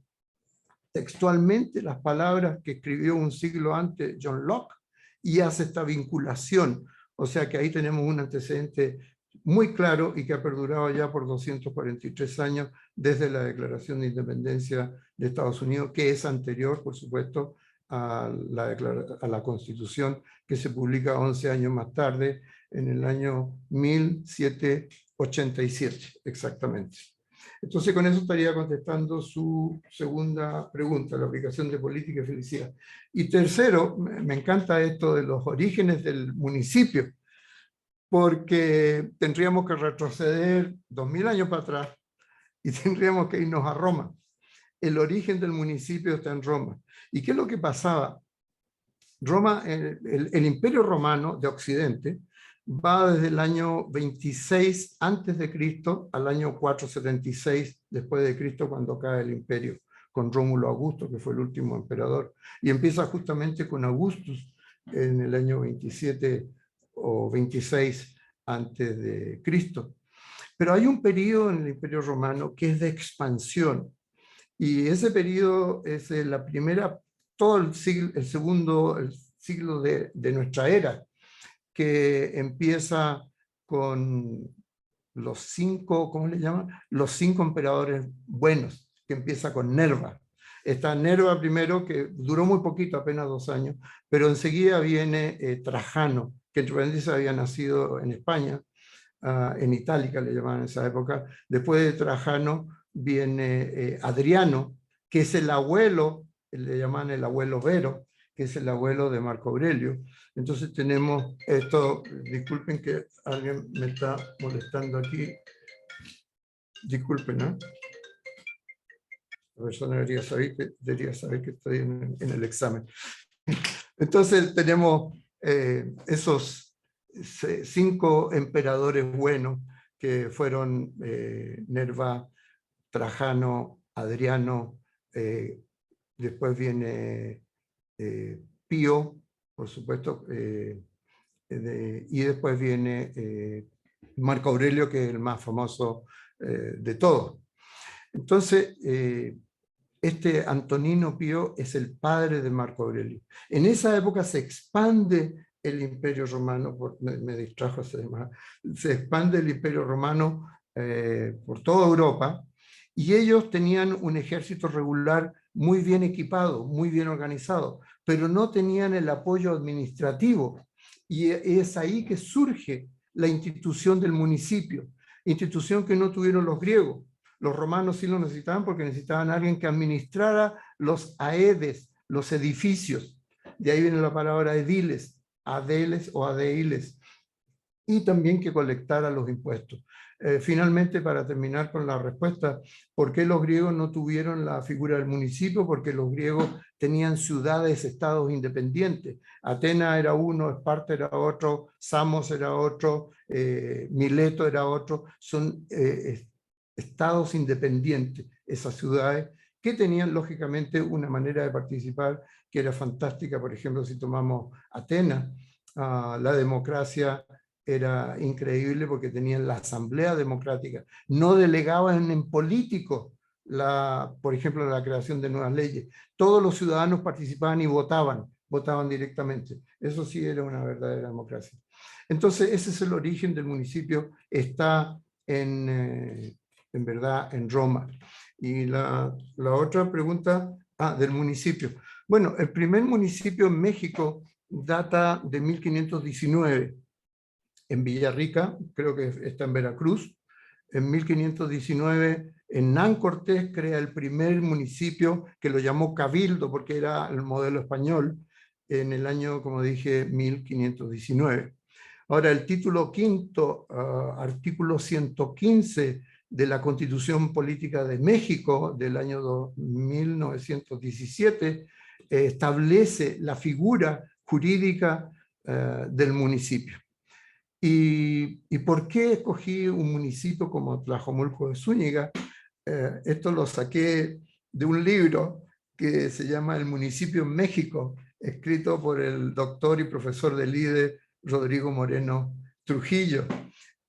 A: textualmente las palabras que escribió un siglo antes John Locke y hace esta vinculación. O sea que ahí tenemos un antecedente muy claro y que ha perdurado ya por 243 años desde la Declaración de Independencia de Estados Unidos, que es anterior, por supuesto, a la Constitución, que se publica 11 años más tarde, en el año 1787, exactamente. Entonces, con eso estaría contestando su segunda pregunta, la aplicación de política y felicidad. Y tercero, me encanta esto de los orígenes del municipio, porque tendríamos que retroceder 2000 años para atrás y tendríamos que irnos a Roma. El origen del municipio está en Roma. ¿Y qué es lo que pasaba? Roma, el Imperio Romano de Occidente, va desde el año 26 antes de Cristo al año 476 después de Cristo, cuando cae el imperio con Rómulo Augusto, que fue el último emperador, y empieza justamente con Augustus en el año 27 o 26 antes de Cristo. Pero hay un periodo en el Imperio Romano que es de expansión, y ese periodo es la primera, todo el siglo de nuestra era, que empieza con los 5, ¿cómo le llaman? Los 5 emperadores buenos, que empieza con Nerva. Está Nerva primero, que duró muy poquito, apenas 2 años, pero enseguida viene Trajano, que entre paréntesis había nacido en España, en Itálica le llamaban en esa época. Después de Trajano viene Adriano, que es el abuelo, le llaman el abuelo Vero, que es el abuelo de Marco Aurelio. Entonces tenemos esto, disculpen que alguien me está molestando aquí, disculpen, ¿no? La persona debería saber que estoy en el examen. Entonces tenemos esos 5 emperadores buenos que fueron Nerva, Trajano, Adriano, después viene Pío, por supuesto, y después viene Marco Aurelio, que es el más famoso de todos. Entonces, este Antonino Pío es el padre de Marco Aurelio. En esa época se expande el Imperio Romano, me distrajo, se expande el Imperio Romano por toda Europa, y ellos tenían un ejército regular muy bien equipado, muy bien organizado, pero no tenían el apoyo administrativo, y es ahí que surge la institución del municipio, institución que no tuvieron los griegos. Los romanos sí lo necesitaban porque necesitaban a alguien que administrara los aedes, los edificios. De ahí viene la palabra ediles, adeles o adeiles. Y también que colectara los impuestos. Finalmente, para terminar con la respuesta, ¿por qué los griegos no tuvieron la figura del municipio? Porque los griegos tenían ciudades, estados independientes. Atenas era uno, Esparta era otro, Samos era otro, Mileto era otro. Son estados independientes, esas ciudades, que tenían lógicamente una manera de participar que era fantástica. Por ejemplo, si tomamos Atenas, la democracia era increíble porque tenían la asamblea democrática, no delegaban en políticos, por ejemplo, la creación de nuevas leyes. Todos los ciudadanos participaban y votaban directamente. Eso sí era una verdadera democracia. Entonces, ese es el origen del municipio, está en verdad en Roma. Y la otra pregunta, del municipio. Bueno, el primer municipio en México data de 1519, en Villarrica, creo que está en Veracruz. En 1519, Hernán Cortés crea el primer municipio, que lo llamó Cabildo, porque era el modelo español, en el año, como dije, 1519. Ahora, el título quinto, artículo 115 de la Constitución Política de México del año 1917, establece la figura jurídica del municipio. ¿Y por qué escogí un municipio como Tlajomulco de Zúñiga? Esto lo saqué de un libro que se llama El municipio en México, escrito por el doctor y profesor del IDE Rodrigo Moreno Trujillo.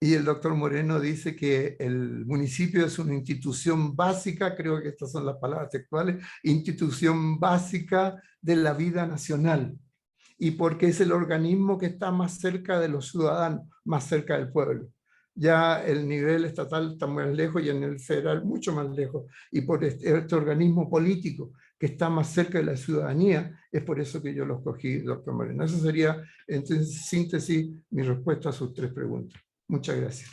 A: Y el doctor Moreno dice que el municipio es una institución básica, creo que estas son las palabras textuales, institución básica de la vida nacional. Y porque es el organismo que está más cerca de los ciudadanos, más cerca del pueblo. Ya el nivel estatal está más lejos y en el federal mucho más lejos. Y por este organismo político que está más cerca de la ciudadanía, es por eso que yo lo escogí, doctor Moreno. Esa sería, en síntesis, mi respuesta a sus 3 preguntas. Muchas gracias.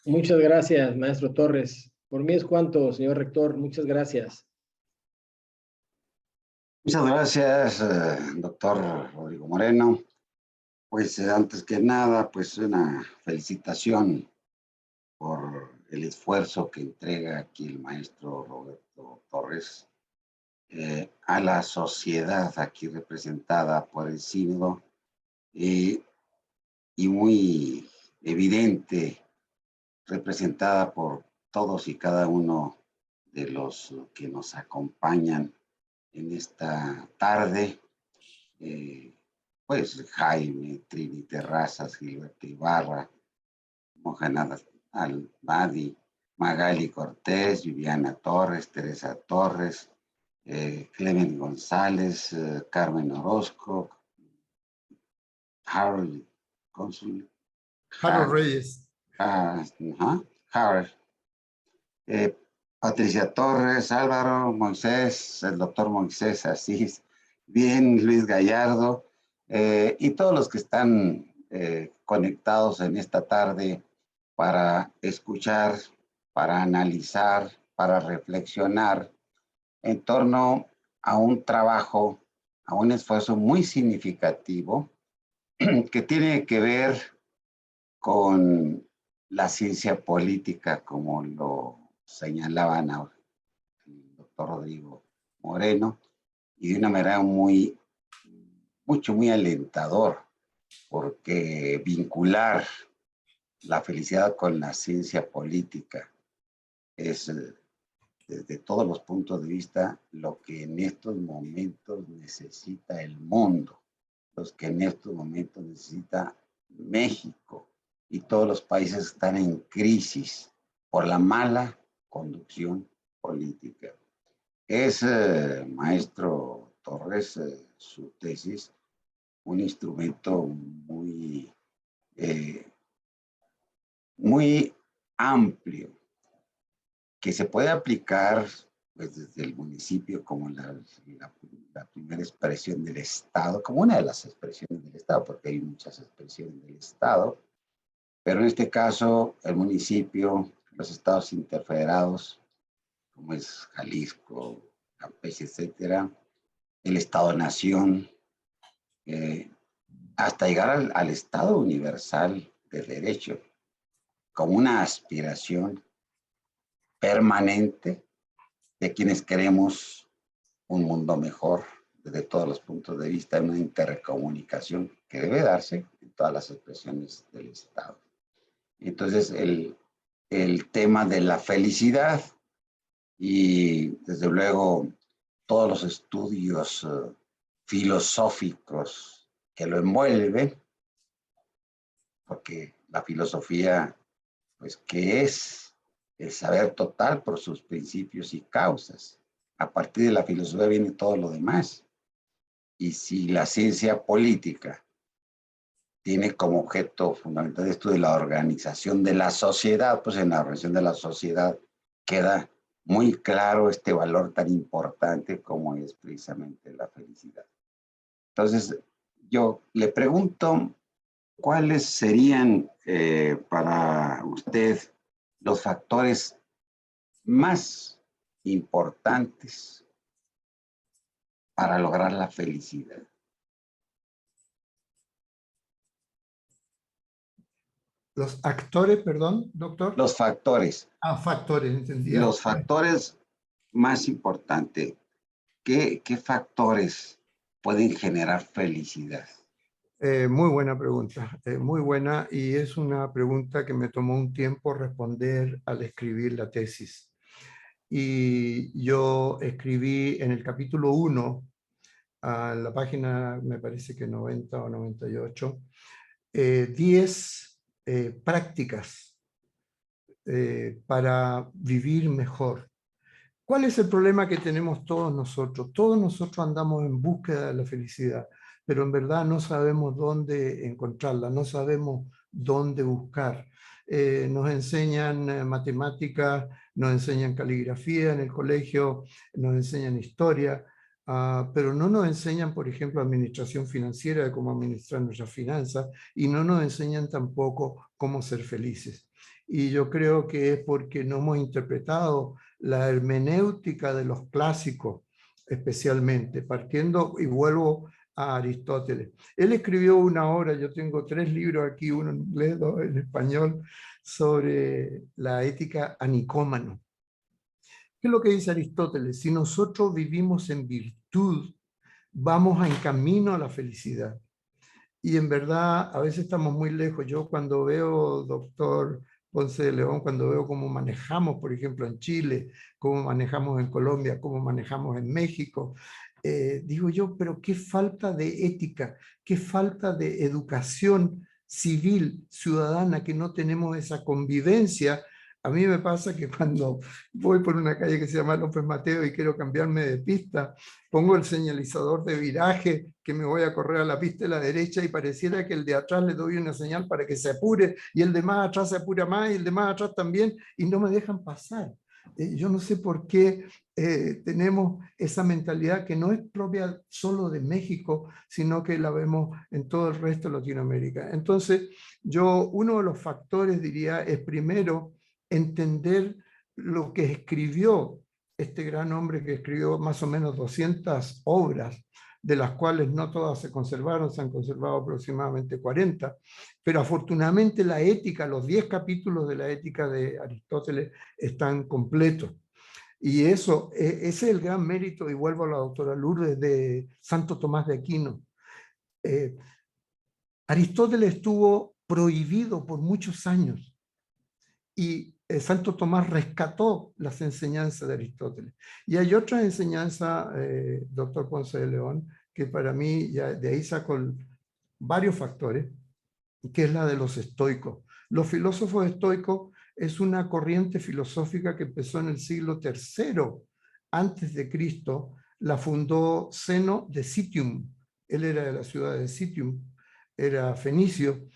C: Muchas gracias, maestro Torres. Por mí es cuanto, señor rector. Muchas gracias.
D: Muchas gracias, doctor Rodrigo Moreno. Pues antes que nada, pues una felicitación por el esfuerzo que entrega aquí el maestro Roberto Torres a la sociedad aquí representada por el sínodo, y muy evidente, representada por todos y cada uno de los que nos acompañan en esta tarde, pues Jaime, Trini Terrazas, Gilberto Ibarra, Mohamed Al-Badi, Magali Cortés, Viviana Torres, Teresa Torres, Clemen González, Carmen Orozco, Harold Cónsul,
A: Harold Reyes.
D: Harold, Patricia Torres, Álvaro, Moisés, el doctor Moisés Asís, bien, Luis Gallardo, y todos los que están conectados en esta tarde para escuchar, para analizar, para reflexionar en torno a un trabajo, a un esfuerzo muy significativo que tiene que ver con la ciencia política, como lo señalaban el doctor Rodrigo Moreno, y de una manera muy alentador, porque vincular la felicidad con la ciencia política es, desde todos los puntos de vista, lo que en estos momentos necesita el mundo, los que en estos momentos necesita México, y todos los países están en crisis por la mala conducción política. Es, maestro Torres, su tesis, un instrumento muy amplio, que se puede aplicar pues, desde el municipio como la primera expresión del Estado, como una de las expresiones del Estado, porque hay muchas expresiones del Estado, pero en este caso el municipio, los estados interfederados, como es Jalisco, Campeche, etcétera, el Estado-nación, hasta llegar al Estado universal de derecho, como una aspiración permanente de quienes queremos un mundo mejor desde todos los puntos de vista, una intercomunicación que debe darse en todas las expresiones del Estado. Entonces, el tema de la felicidad y, desde luego, todos los estudios filosóficos que lo envuelven, porque la filosofía, pues, ¿qué es? El saber total por sus principios y causas. A partir de la filosofía viene todo lo demás. Y si la ciencia política tiene como objeto fundamental esto de la organización de la sociedad, pues en la organización de la sociedad queda muy claro este valor tan importante como es precisamente la felicidad. Entonces, yo le pregunto, ¿cuáles serían para usted los factores más importantes para lograr la felicidad?
A: Los actores, perdón, doctor.
D: Los factores.
A: Factores, entendía.
D: Los factores más importantes. ¿Qué factores pueden generar felicidad?
A: Muy buena pregunta, muy buena, y es una pregunta que me tomó un tiempo responder al escribir la tesis. Y yo escribí en el capítulo 1, a la página, me parece que 90 o 98, 10 prácticas para vivir mejor. ¿Cuál es el problema que tenemos todos nosotros? Todos nosotros andamos en búsqueda de la felicidad, pero en verdad no sabemos dónde encontrarla, no sabemos dónde buscar. Nos enseñan matemáticas, nos enseñan caligrafía en el colegio, nos enseñan historia, pero no nos enseñan, por ejemplo, administración financiera, de cómo administrar nuestras finanzas, y no nos enseñan tampoco cómo ser felices. Y yo creo que es porque no hemos interpretado la hermenéutica de los clásicos, especialmente, partiendo, y vuelvo a Aristóteles. Él escribió una obra, yo tengo 3 libros aquí, uno en inglés, 2 en español, sobre la ética a Nicómano. ¿Qué es lo que dice Aristóteles? Si nosotros vivimos en virtud, vamos en camino a la felicidad. Y en verdad, a veces estamos muy lejos. Yo cuando veo, doctor Ponce de León, cuando veo cómo manejamos, por ejemplo, en Chile, cómo manejamos en Colombia, cómo manejamos en México, digo yo, pero qué falta de ética, qué falta de educación civil, ciudadana, que no tenemos esa convivencia. A mí me pasa que cuando voy por una calle que se llama López Mateo y quiero cambiarme de pista, pongo el señalizador de viraje que me voy a correr a la pista de la derecha y pareciera que el de atrás le doy una señal para que se apure y el de más atrás se apura más y el de más atrás también y no me dejan pasar. Yo no sé por qué tenemos esa mentalidad que no es propia solo de México, sino que la vemos en todo el resto de Latinoamérica. Entonces, uno de los factores, diría, es primero entender lo que escribió este gran hombre que escribió más o menos 200 obras, de las cuales no todas se conservaron, se han conservado aproximadamente 40, pero afortunadamente la ética, los 10 capítulos de la ética de Aristóteles están completos. Y ese es el gran mérito, y vuelvo a la doctora Lourdes, de Santo Tomás de Aquino. Aristóteles estuvo prohibido por muchos años y Santo Tomás rescató las enseñanzas de Aristóteles. Y hay otra enseñanza, doctor Ponce de León, que para mí, ya de ahí saco varios factores, que es la de los estoicos. Los filósofos estoicos es una corriente filosófica que empezó en el siglo III antes de Cristo, la fundó Zeno de Citium. Él era de la ciudad de Citium, era fenicio,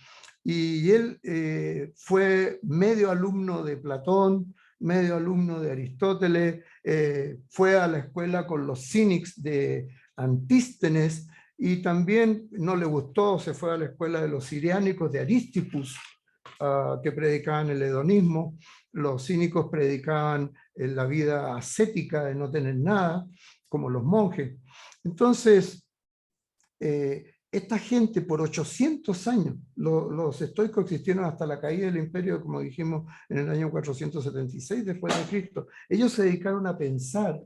A: y él fue medio alumno de Platón, medio alumno de Aristóteles, fue a la escuela con los cínics de Antístenes, y también no le gustó, se fue a la escuela de los siriánicos de Arístipus, que predicaban el hedonismo. Los cínicos predicaban la vida ascética de no tener nada, como los monjes. Entonces, esta gente por 800 años, los estoicos existieron hasta la caída del imperio, como dijimos, en el año 476 después de Cristo. Ellos se dedicaron a pensar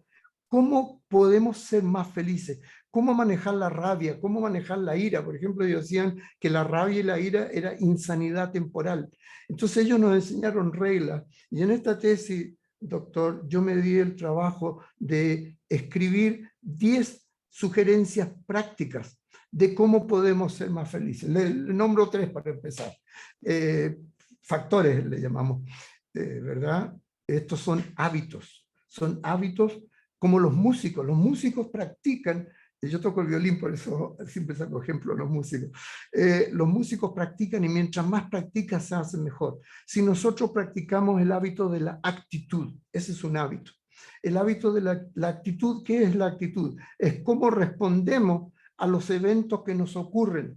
A: cómo podemos ser más felices, cómo manejar la rabia, cómo manejar la ira. Por ejemplo, ellos decían que la rabia y la ira era insanidad temporal. Entonces ellos nos enseñaron reglas. Y en esta tesis, doctor, yo me di el trabajo de escribir 10 sugerencias prácticas de cómo podemos ser más felices. Le nombro 3 para empezar. Factores le llamamos, ¿verdad? Estos son hábitos como los músicos practican, yo toco el violín, por eso siempre saco ejemplo los músicos practican y mientras más practicas se hace mejor. Si nosotros practicamos el hábito de la actitud, ese es un hábito. El hábito de la actitud, ¿qué es la actitud? Es cómo respondemos a los eventos que nos ocurren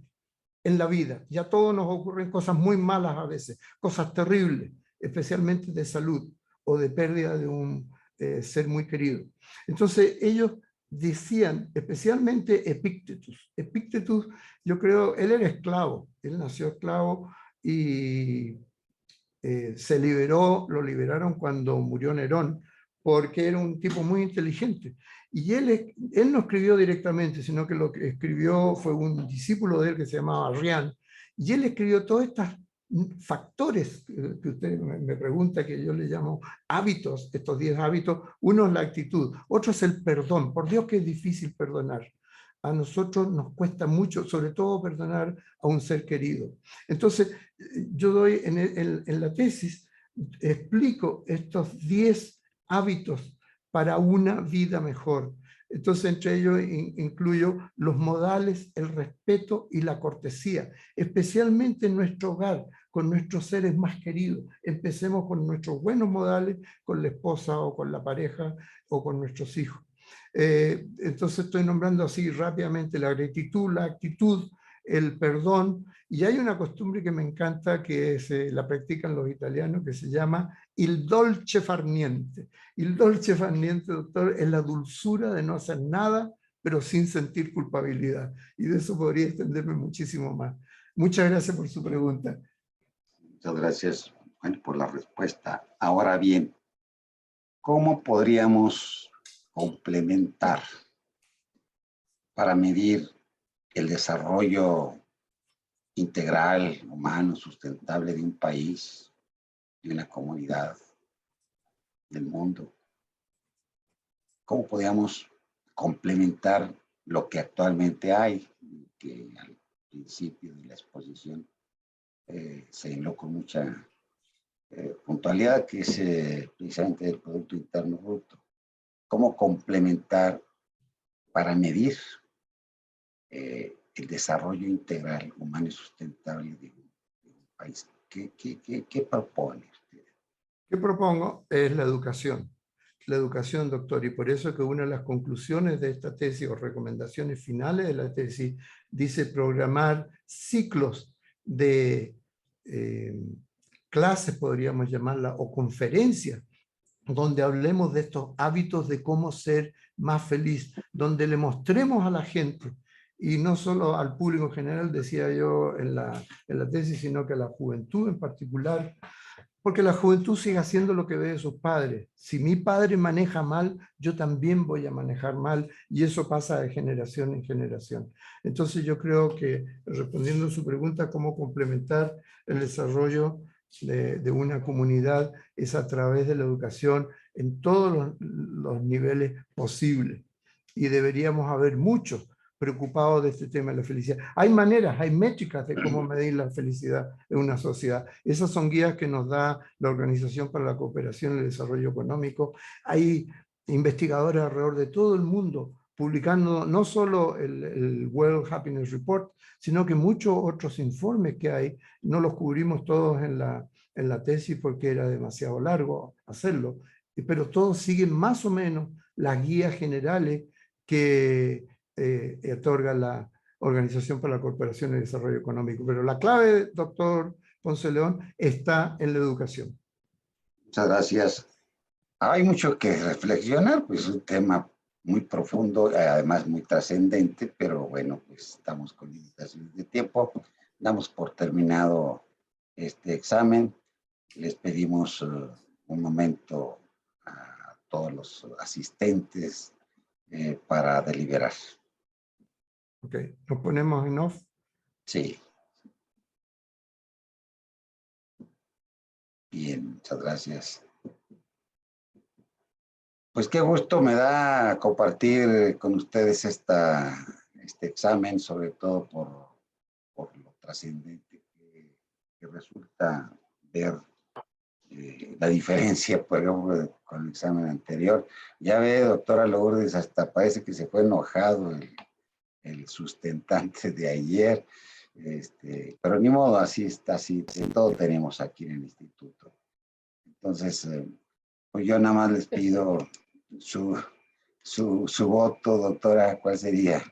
A: en la vida. Ya a todos nos ocurren cosas muy malas a veces, cosas terribles, especialmente de salud o de pérdida de un ser muy querido. Entonces ellos decían, especialmente Epictetus, yo creo, él era esclavo, él nació esclavo y lo liberaron cuando murió Nerón, porque era un tipo muy inteligente. Y él no escribió directamente, sino que lo que escribió fue un discípulo de él que se llamaba Arrián, y él escribió todas estas factores que usted me pregunta, que yo le llamo hábitos, estos 10 hábitos. Uno es la actitud, otro es el perdón. Por Dios que es difícil perdonar. A nosotros nos cuesta mucho, sobre todo perdonar a un ser querido. Entonces, yo doy en la tesis, explico estos 10 hábitos para una vida mejor. Entonces, entre ellos incluyo los modales, el respeto y la cortesía, especialmente en nuestro hogar, con nuestros seres más queridos. Empecemos con nuestros buenos modales, con la esposa o con la pareja o con nuestros hijos. Entonces estoy nombrando así rápidamente la gratitud, la actitud, el perdón, y hay una costumbre que me encanta que la practican los italianos, que se llama il dolce far niente. Il dolce far niente, doctor, es la dulzura de no hacer nada, pero sin sentir culpabilidad. Y de eso podría extenderme muchísimo más. Muchas gracias por su pregunta.
D: Muchas gracias, Juan, por la respuesta. Ahora bien, ¿cómo podríamos complementar para medir el desarrollo integral, humano, sustentable de un país, de una comunidad, del mundo? ¿Cómo podríamos complementar lo que actualmente hay, que al principio de la exposición señaló con mucha puntualidad, que es precisamente el Producto Interno Bruto. Cómo complementar para medir el desarrollo integral, humano y sustentable de un país. ¿Qué propone usted?
A: ¿Qué propongo? Es la educación. La educación, doctor, y por eso que una de las conclusiones de esta tesis o recomendaciones finales de la tesis dice programar ciclos de clases, podríamos llamarla, o conferencias, donde hablemos de estos hábitos de cómo ser más feliz, donde le mostremos a la gente, y no solo al público en general, decía yo en la tesis, sino que a la juventud en particular, porque la juventud sigue haciendo lo que ve de sus padres. Si mi padre maneja mal, yo también voy a manejar mal, y eso pasa de generación en generación. Entonces yo creo que, respondiendo a su pregunta, cómo complementar el desarrollo de una comunidad es a través de la educación en todos los niveles posibles. Y deberíamos haber muchos preocupados de este tema de la felicidad. Hay maneras, hay métricas de cómo medir la felicidad en una sociedad. Esas son guías que nos da la Organización para la Cooperación y el Desarrollo Económico. Hay investigadores alrededor de todo el mundo publicando no solo el World Happiness Report, sino que muchos otros informes que hay. No los cubrimos todos en la tesis porque era demasiado largo hacerlo, pero todos siguen más o menos las guías generales que otorga la Organización para la Cooperación y el Desarrollo Económico. Pero la clave, doctor Ponce León, está en la educación.
D: Muchas gracias. Hay mucho que reflexionar, pues es un tema muy profundo, además muy trascendente, pero bueno, pues estamos con limitaciones de tiempo. Damos por terminado este examen. Les pedimos un momento a todos los asistentes para deliberar.
A: Ok, nos ponemos en off.
D: Sí. Bien, muchas gracias. Pues qué gusto me da compartir con ustedes este examen, sobre todo por lo trascendente que resulta ver la diferencia, por ejemplo, con el examen anterior. Ya ve, doctora Lourdes, hasta parece que se fue enojado el sustentante de ayer, pero ni modo, así está, así todo tenemos aquí en el instituto. Entonces, pues yo nada más les pido su voto, doctora. ¿Cuál sería?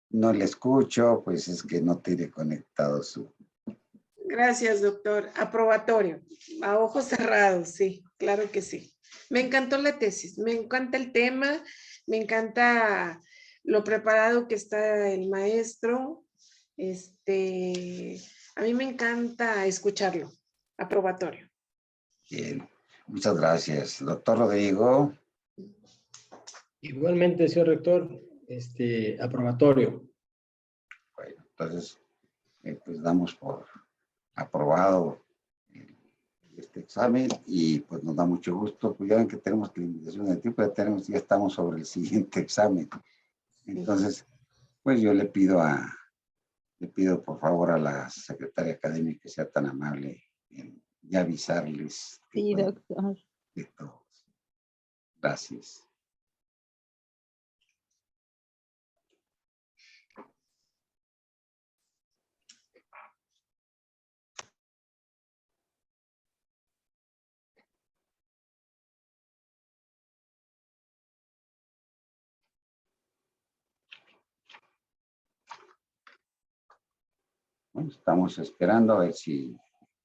D: No le escucho, pues es que no tiene conectado su...
B: Gracias, doctor. Aprobatorio. A ojos cerrados, sí, claro que sí. Me encantó la tesis, me encanta el tema, me encanta lo preparado que está el maestro. A mí me encanta escucharlo. Aprobatorio.
D: Bien, muchas gracias. Doctor Rodrigo.
C: Igualmente, señor rector, aprobatorio.
D: Bueno, entonces, pues damos por aprobado este examen y pues nos da mucho gusto. Pues ya ven que tenemos limitación de tiempo, ya estamos sobre el siguiente examen. Entonces, pues yo le pido por favor a la secretaria académica que sea tan amable en ya avisarles.
E: Sí, doctor.
D: De todos. Gracias. Bueno, estamos esperando a ver si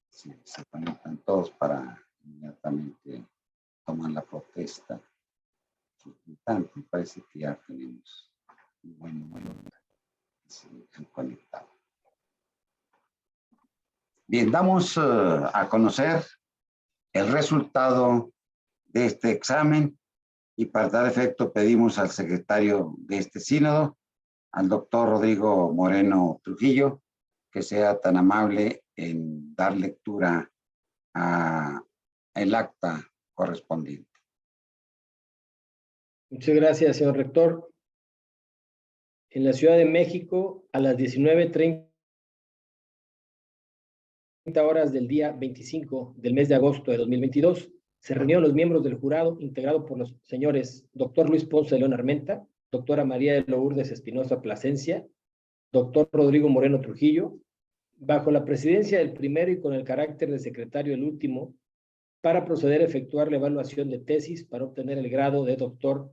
D: se conectan todos para inmediatamente tomar la protesta. Me parece que ya tenemos un buen número de conectados. Bien, damos a conocer el resultado de este examen y para tal efecto pedimos al secretario de este sínodo, al doctor Rodrigo Moreno Trujillo, que sea tan amable en dar lectura a el acta correspondiente.
C: Muchas gracias, señor rector. En la Ciudad de México, a las 19:30 horas del día 25 del mes de agosto de 2022, se reunieron los miembros del jurado integrado por los señores Dr. Luis Ponce de León Armenta, doctora María de Lourdes Espinosa Plasencia, doctor Rodrigo Moreno Trujillo, bajo la presidencia del primero y con el carácter de secretario el último, para proceder a efectuar la evaluación de tesis para obtener el grado de doctor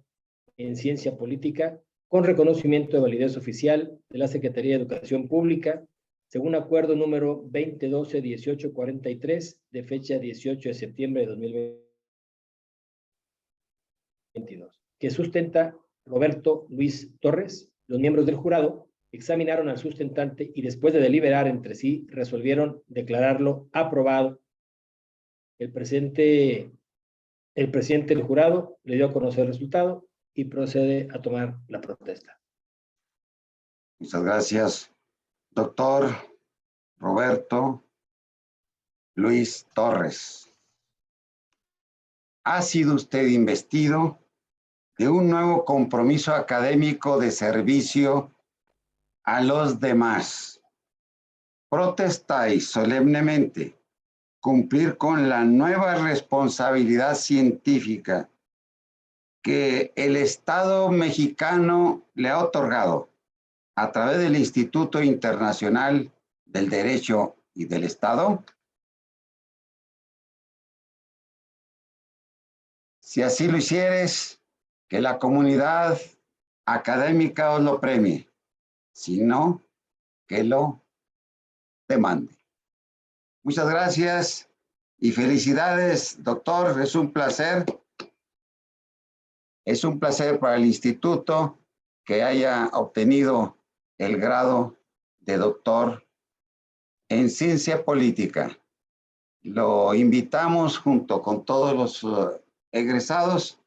C: en ciencia política con reconocimiento de validez oficial de la Secretaría de Educación Pública, según acuerdo número 2012-1843 de fecha 18 de septiembre de 2022, que sustenta Roberto Luis Torres. Los miembros del jurado examinaron al sustentante y después de deliberar entre sí resolvieron declararlo aprobado. El presidente del jurado le dio a conocer el resultado y procede a tomar la protesta.
D: Muchas gracias, doctor Roberto Luis Torres. Ha sido usted investido de un nuevo compromiso académico de servicio a los demás. Protestáis solemnemente cumplir con la nueva responsabilidad científica que el Estado mexicano le ha otorgado a través del Instituto Internacional del Derecho y del Estado. Si así lo hicieres, que la comunidad académica os lo premie. Si no, que lo demande. Muchas gracias y felicidades, doctor. Es un placer. Es un placer para el instituto que haya obtenido el grado de doctor en ciencia política. Lo invitamos junto con todos los egresados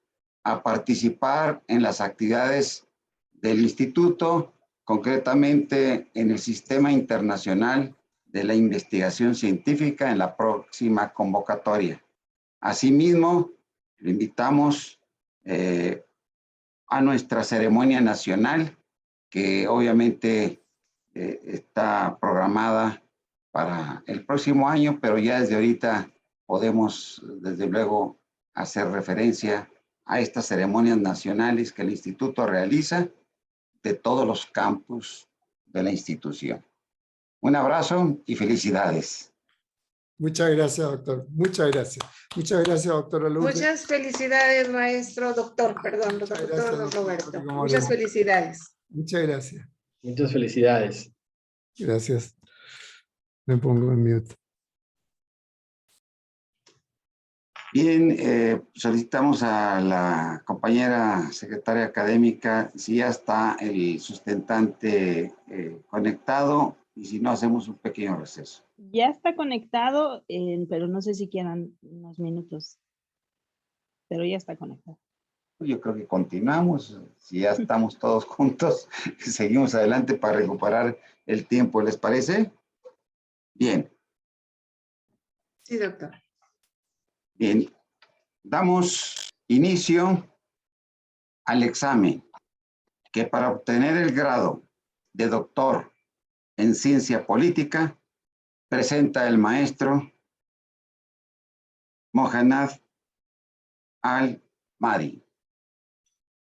D: a participar en las actividades del instituto, concretamente en el Sistema Internacional de la Investigación Científica en la próxima convocatoria. Asimismo, lo invitamos a nuestra ceremonia nacional, que obviamente está programada para el próximo año, pero ya desde ahorita podemos, desde luego, hacer referencia a estas ceremonias nacionales que el instituto realiza de todos los campus de la institución. Un abrazo y felicidades.
A: Muchas gracias, doctor. Muchas gracias. Muchas gracias, doctora Lourdes.
B: Muchas felicidades, maestro, doctor
A: Gracias,
B: Roberto.
A: doctor
B: Muchas felicidades.
A: Muchas gracias.
C: Muchas felicidades.
A: Gracias. Me pongo en mute.
D: Bien, solicitamos a la compañera secretaria académica si ya está el sustentante conectado y si no hacemos un pequeño receso.
E: Ya está conectado, pero no sé si quedan unos minutos, pero ya está conectado.
D: Yo creo que continuamos, si ya estamos todos juntos, seguimos adelante para recuperar el tiempo, ¿les parece? Bien.
B: Sí, doctor.
D: Bien, damos inicio al examen, que para obtener el grado de doctor en ciencia política, presenta el maestro Mohanad Al-Madi.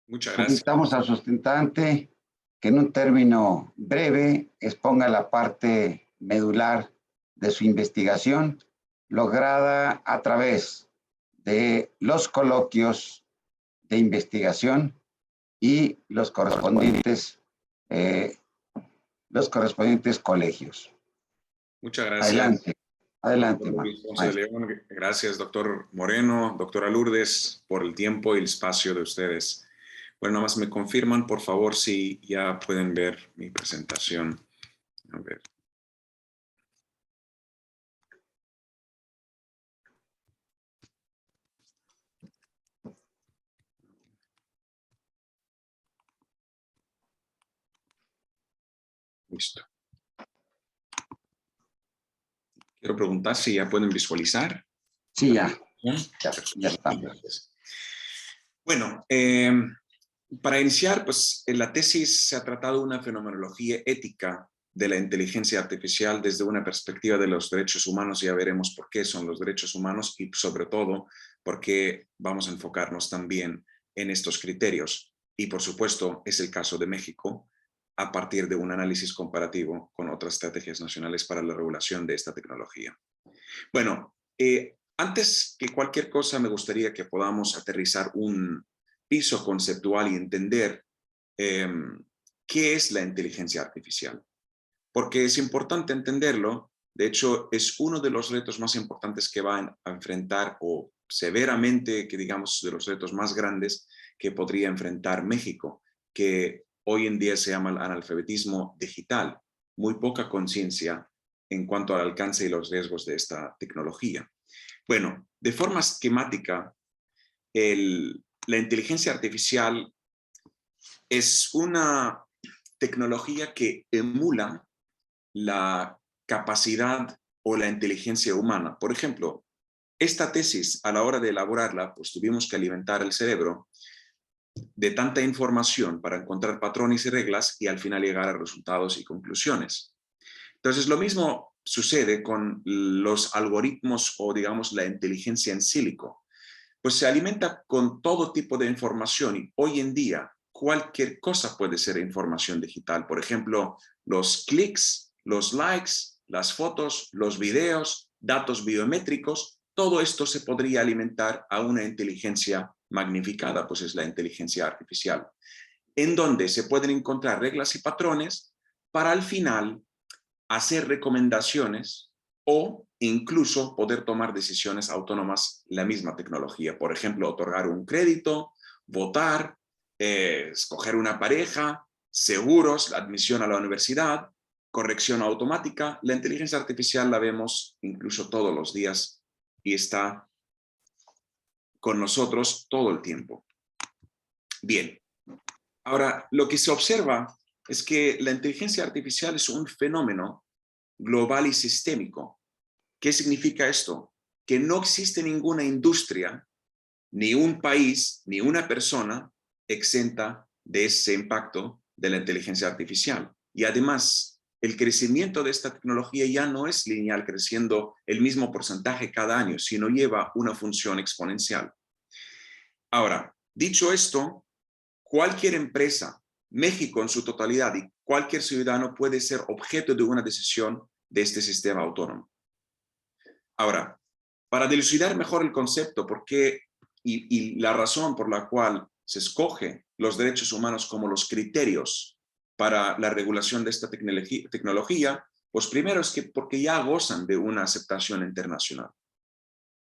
F: Muchas gracias.
D: Solicitamos al sustentante que en un término breve exponga la parte medular de su investigación, lograda a través de los coloquios de investigación y los correspondientes colegios.
F: Muchas gracias.
D: Adelante, adelante.
F: Luis Ponce de León. Gracias, doctor Moreno, doctora Lourdes, por el tiempo y el espacio de ustedes. Bueno, nada más me confirman, por favor, si ya pueden ver mi presentación. A ver. Listo. Quiero preguntar si ya pueden visualizar.
D: Sí, ya
F: está. Bueno, para iniciar, pues la tesis se ha tratado de una fenomenología ética de la inteligencia artificial desde una perspectiva de los derechos humanos. Ya veremos por qué son los derechos humanos y sobre todo por qué vamos a enfocarnos también en estos criterios. Y por supuesto es el caso de México a partir de un análisis comparativo con otras estrategias nacionales para la regulación de esta tecnología. Bueno, antes que cualquier cosa me gustaría que podamos aterrizar un piso conceptual y entender qué es la inteligencia artificial. Porque es importante entenderlo. De hecho, es uno de los retos más importantes que van a enfrentar, o severamente, que digamos, de los retos más grandes que podría enfrentar México, que hoy en día se llama el analfabetismo digital. Muy poca conciencia en cuanto al alcance y los riesgos de esta tecnología. Bueno, de forma esquemática, la inteligencia artificial es una tecnología que emula la capacidad o la inteligencia humana. Por ejemplo, esta tesis, a la hora de elaborarla, pues tuvimos que alimentar el cerebro de tanta información para encontrar patrones y reglas y al final llegar a resultados y conclusiones. Entonces, lo mismo sucede con los algoritmos o, digamos, la inteligencia en sílico. Pues se alimenta con todo tipo de información y hoy en día cualquier cosa puede ser información digital. Por ejemplo, los clics, los likes, las fotos, los videos, datos biométricos, todo esto se podría alimentar a una inteligencia magnificada, pues es la inteligencia artificial, en donde se pueden encontrar reglas y patrones para al final hacer recomendaciones o incluso poder tomar decisiones autónomas en la misma tecnología. Por ejemplo, otorgar un crédito, votar, escoger una pareja, seguros, la admisión a la universidad, corrección automática. La inteligencia artificial la vemos incluso todos los días y está con nosotros todo el tiempo. Bien, ahora lo que se observa es que la inteligencia artificial es un fenómeno global y sistémico. ¿Qué significa esto? Que no existe ninguna industria, ni un país, ni una persona exenta de ese impacto de la inteligencia artificial. Y además, el crecimiento de esta tecnología ya no es lineal, creciendo el mismo porcentaje cada año, sino lleva una función exponencial. Ahora, dicho esto, cualquier empresa, México en su totalidad y cualquier ciudadano puede ser objeto de una decisión de este sistema autónomo. Ahora, para dilucidar mejor el concepto, por qué y la razón por la cual se escoge los derechos humanos como los criterios para la regulación de esta tecnología, pues primero es que porque ya gozan de una aceptación internacional.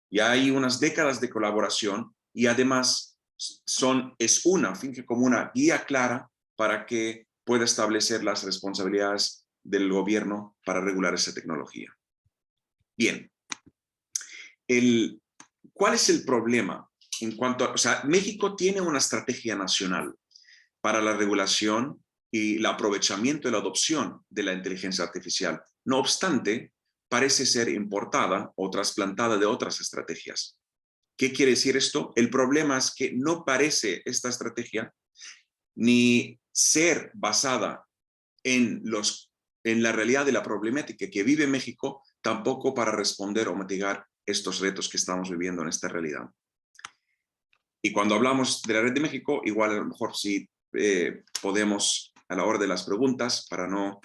F: Ya hay unas décadas de colaboración y además funge como una guía clara para que pueda establecer las responsabilidades del gobierno para regular esa tecnología. Bien, ¿cuál es el problema? En cuanto a, o sea, México tiene una estrategia nacional para la regulación y el aprovechamiento y la adopción de la inteligencia artificial. No obstante, parece ser importada o trasplantada de otras estrategias. ¿Qué quiere decir esto? El problema es que no parece esta estrategia ni ser basada en la realidad de la problemática que vive México, tampoco para responder o mitigar estos retos que estamos viviendo en esta realidad. Y cuando hablamos de la Red de México, igual a lo mejor sí podemos, a la hora de las preguntas, para no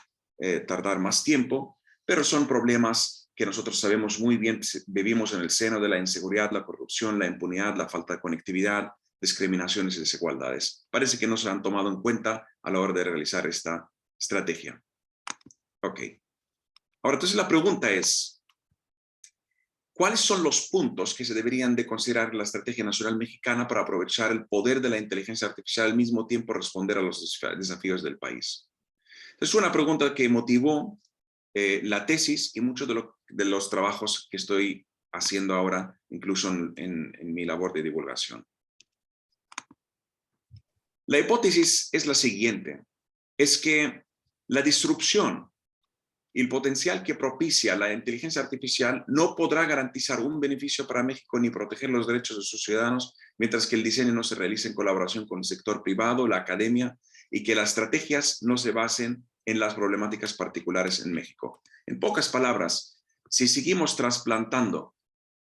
F: tardar más tiempo, pero son problemas que nosotros sabemos muy bien, vivimos en el seno de la inseguridad, la corrupción, la impunidad, la falta de conectividad, discriminaciones y desigualdades. Parece que no se han tomado en cuenta a la hora de realizar esta estrategia. Ok. Ahora, entonces la pregunta es, ¿cuáles son los puntos que se deberían de considerar en la Estrategia Nacional Mexicana para aprovechar el poder de la inteligencia artificial al mismo tiempo responder a los desafíos del país? Es una pregunta que motivó la tesis y muchos de los trabajos que estoy haciendo ahora, incluso en mi labor de divulgación. La hipótesis es la siguiente, es que la disrupción y el potencial que propicia la inteligencia artificial no podrá garantizar un beneficio para México ni proteger los derechos de sus ciudadanos mientras que el diseño no se realice en colaboración con el sector privado, la academia y que las estrategias no se basen en las problemáticas particulares en México. En pocas palabras, si seguimos trasplantando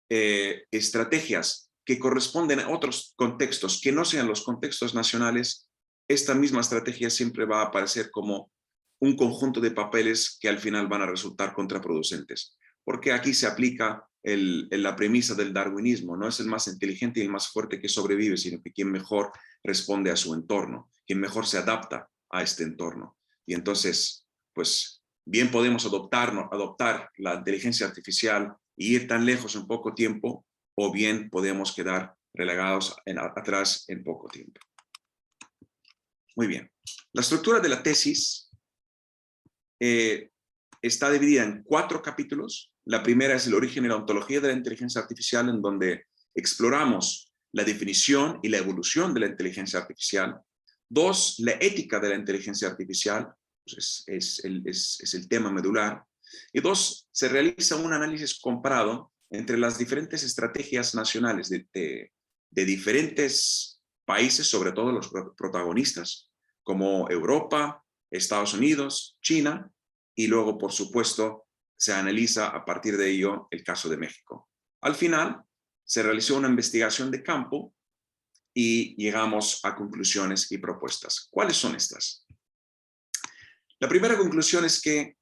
F: estrategias que corresponden a otros contextos que no sean los contextos nacionales, esta misma estrategia siempre va a aparecer como un conjunto de papeles que al final van a resultar contraproducentes. Porque aquí se aplica la premisa del darwinismo, no es el más inteligente y el más fuerte que sobrevive, sino que quien mejor responde a su entorno, quien mejor se adapta a este entorno. Y entonces, pues bien podemos adoptar la inteligencia artificial e ir tan lejos en poco tiempo, o bien podemos quedar relegados atrás en poco tiempo. Muy bien. La estructura de la tesis está dividida en 4 capítulos. La primera es el origen y la ontología de la inteligencia artificial, en donde exploramos la definición y la evolución de la inteligencia artificial. 2, la ética de la inteligencia artificial, pues es el tema medular. Y 2, se realiza un análisis comparado entre las diferentes estrategias nacionales de diferentes países, sobre todo los protagonistas, como Europa, Estados Unidos, China, y luego, por supuesto, se analiza a partir de ello el caso de México. Al final, se realizó una investigación de campo y llegamos a conclusiones y propuestas. ¿Cuáles son estas? La primera conclusión es que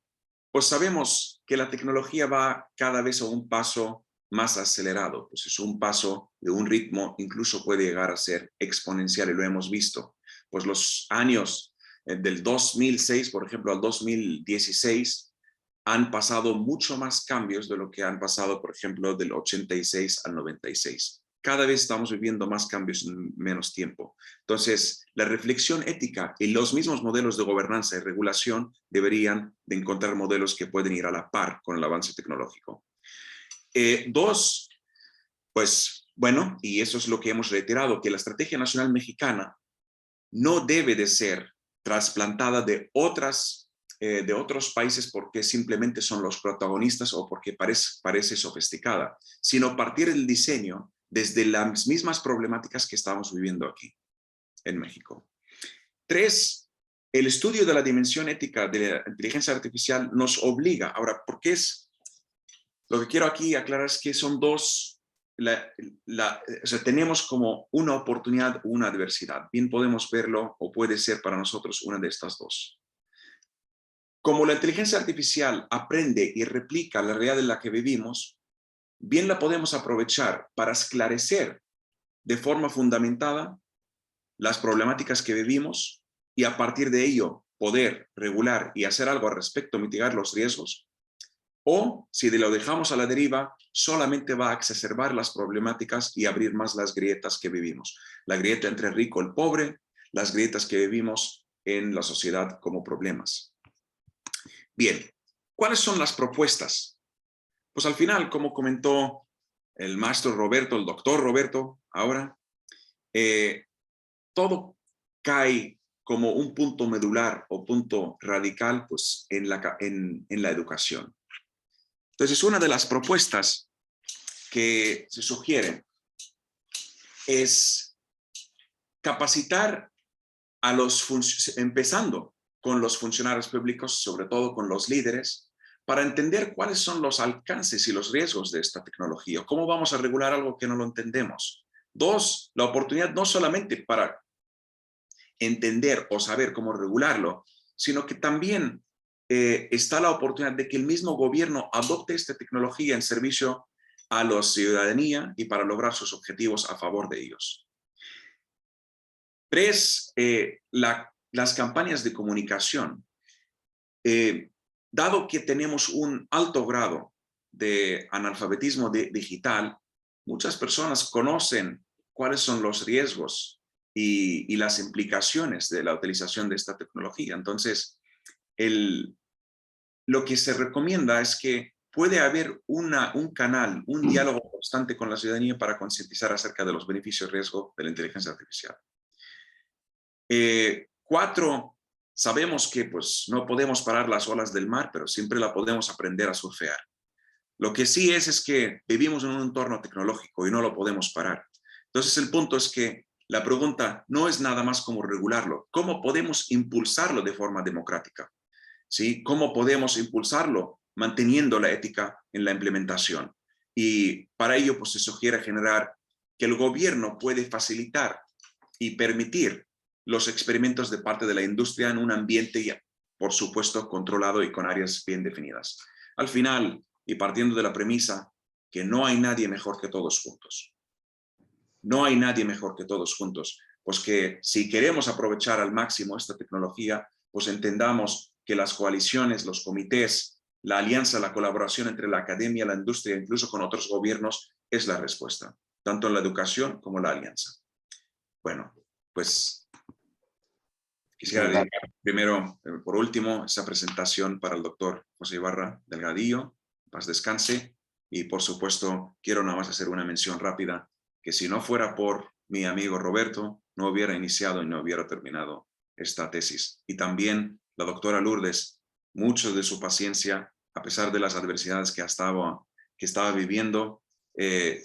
F: pues sabemos que la tecnología va cada vez a un paso más acelerado, pues es un paso de un ritmo, incluso puede llegar a ser exponencial, y lo hemos visto. Pues los años del 2006, por ejemplo, al 2016, han pasado mucho más cambios de lo que han pasado, por ejemplo, del 86 al 96. Cada vez estamos viviendo más cambios en menos tiempo. Entonces, la reflexión ética y los mismos modelos de gobernanza y regulación deberían de encontrar modelos que pueden ir a la par con el avance tecnológico. 2, pues bueno, y eso es lo que hemos reiterado, que la Estrategia Nacional Mexicana no debe de ser trasplantada de otros países porque simplemente son los protagonistas o porque parece sofisticada, sino partir del diseño desde las mismas problemáticas que estamos viviendo aquí en México. 3, el estudio de la dimensión ética de la inteligencia artificial nos obliga. Ahora, ¿por qué es? Lo que quiero aquí aclarar es que son dos, o sea, tenemos como una oportunidad, una adversidad. Bien podemos verlo o puede ser para nosotros una de estas dos. Como la inteligencia artificial aprende y replica la realidad en la que vivimos, bien la podemos aprovechar para esclarecer de forma fundamentada las problemáticas que vivimos y a partir de ello poder regular y hacer algo al respecto, mitigar los riesgos. O si lo dejamos a la deriva, solamente va a exacerbar las problemáticas y abrir más las grietas que vivimos. La grieta entre el rico y el pobre, las grietas que vivimos en la sociedad como problemas. Bien, ¿cuáles son las propuestas? Pues al final, como comentó el maestro Roberto, el doctor Roberto, ahora, todo cae como un punto medular o punto radical pues, en la educación. Entonces, una de las propuestas que se sugieren es capacitar a empezando con los funcionarios públicos, sobre todo con los líderes, para entender cuáles son los alcances y los riesgos de esta tecnología. ¿Cómo vamos a regular algo que no lo entendemos? 2, la oportunidad no solamente para entender o saber cómo regularlo, sino que también está la oportunidad de que el mismo gobierno adopte esta tecnología en servicio a la ciudadanía y para lograr sus objetivos a favor de ellos. 3, las campañas de comunicación. Dado que tenemos un alto grado de analfabetismo digital, muchas personas conocen cuáles son los riesgos y las implicaciones de la utilización de esta tecnología. Entonces, lo que se recomienda es que puede haber un canal, un diálogo constante con la ciudadanía para concientizar acerca de los beneficios y riesgos de la inteligencia artificial. 4, sabemos que pues, no podemos parar las olas del mar, pero siempre la podemos aprender a surfear. Lo que sí es que vivimos en un entorno tecnológico y no lo podemos parar. Entonces el punto es que la pregunta no es nada más cómo regularlo, cómo podemos impulsarlo de forma democrática. ¿sí? ¿Cómo podemos impulsarlo? Manteniendo la ética en la implementación. Y para ello pues, se sugiere generar que el gobierno puede facilitar y permitir los experimentos de parte de la industria en un ambiente, ya, por supuesto, controlado y con áreas bien definidas. Al final, y partiendo de la premisa que no hay nadie mejor que todos juntos. No hay nadie mejor que todos juntos. Pues que si queremos aprovechar al máximo esta tecnología, pues entendamos que las coaliciones, los comités, la alianza, la colaboración entre la academia, la industria, incluso con otros gobiernos, es la respuesta, tanto en la educación como la alianza. Bueno, pues quisiera dedicar primero, por último, esa presentación para el doctor José Ibarra Delgadillo, paz descanse, y por supuesto quiero nada más hacer una mención rápida, que si no fuera por mi amigo Roberto, no hubiera iniciado y no hubiera terminado esta tesis. Y también la doctora Lourdes, mucho de su paciencia, a pesar de las adversidades que estaba viviendo,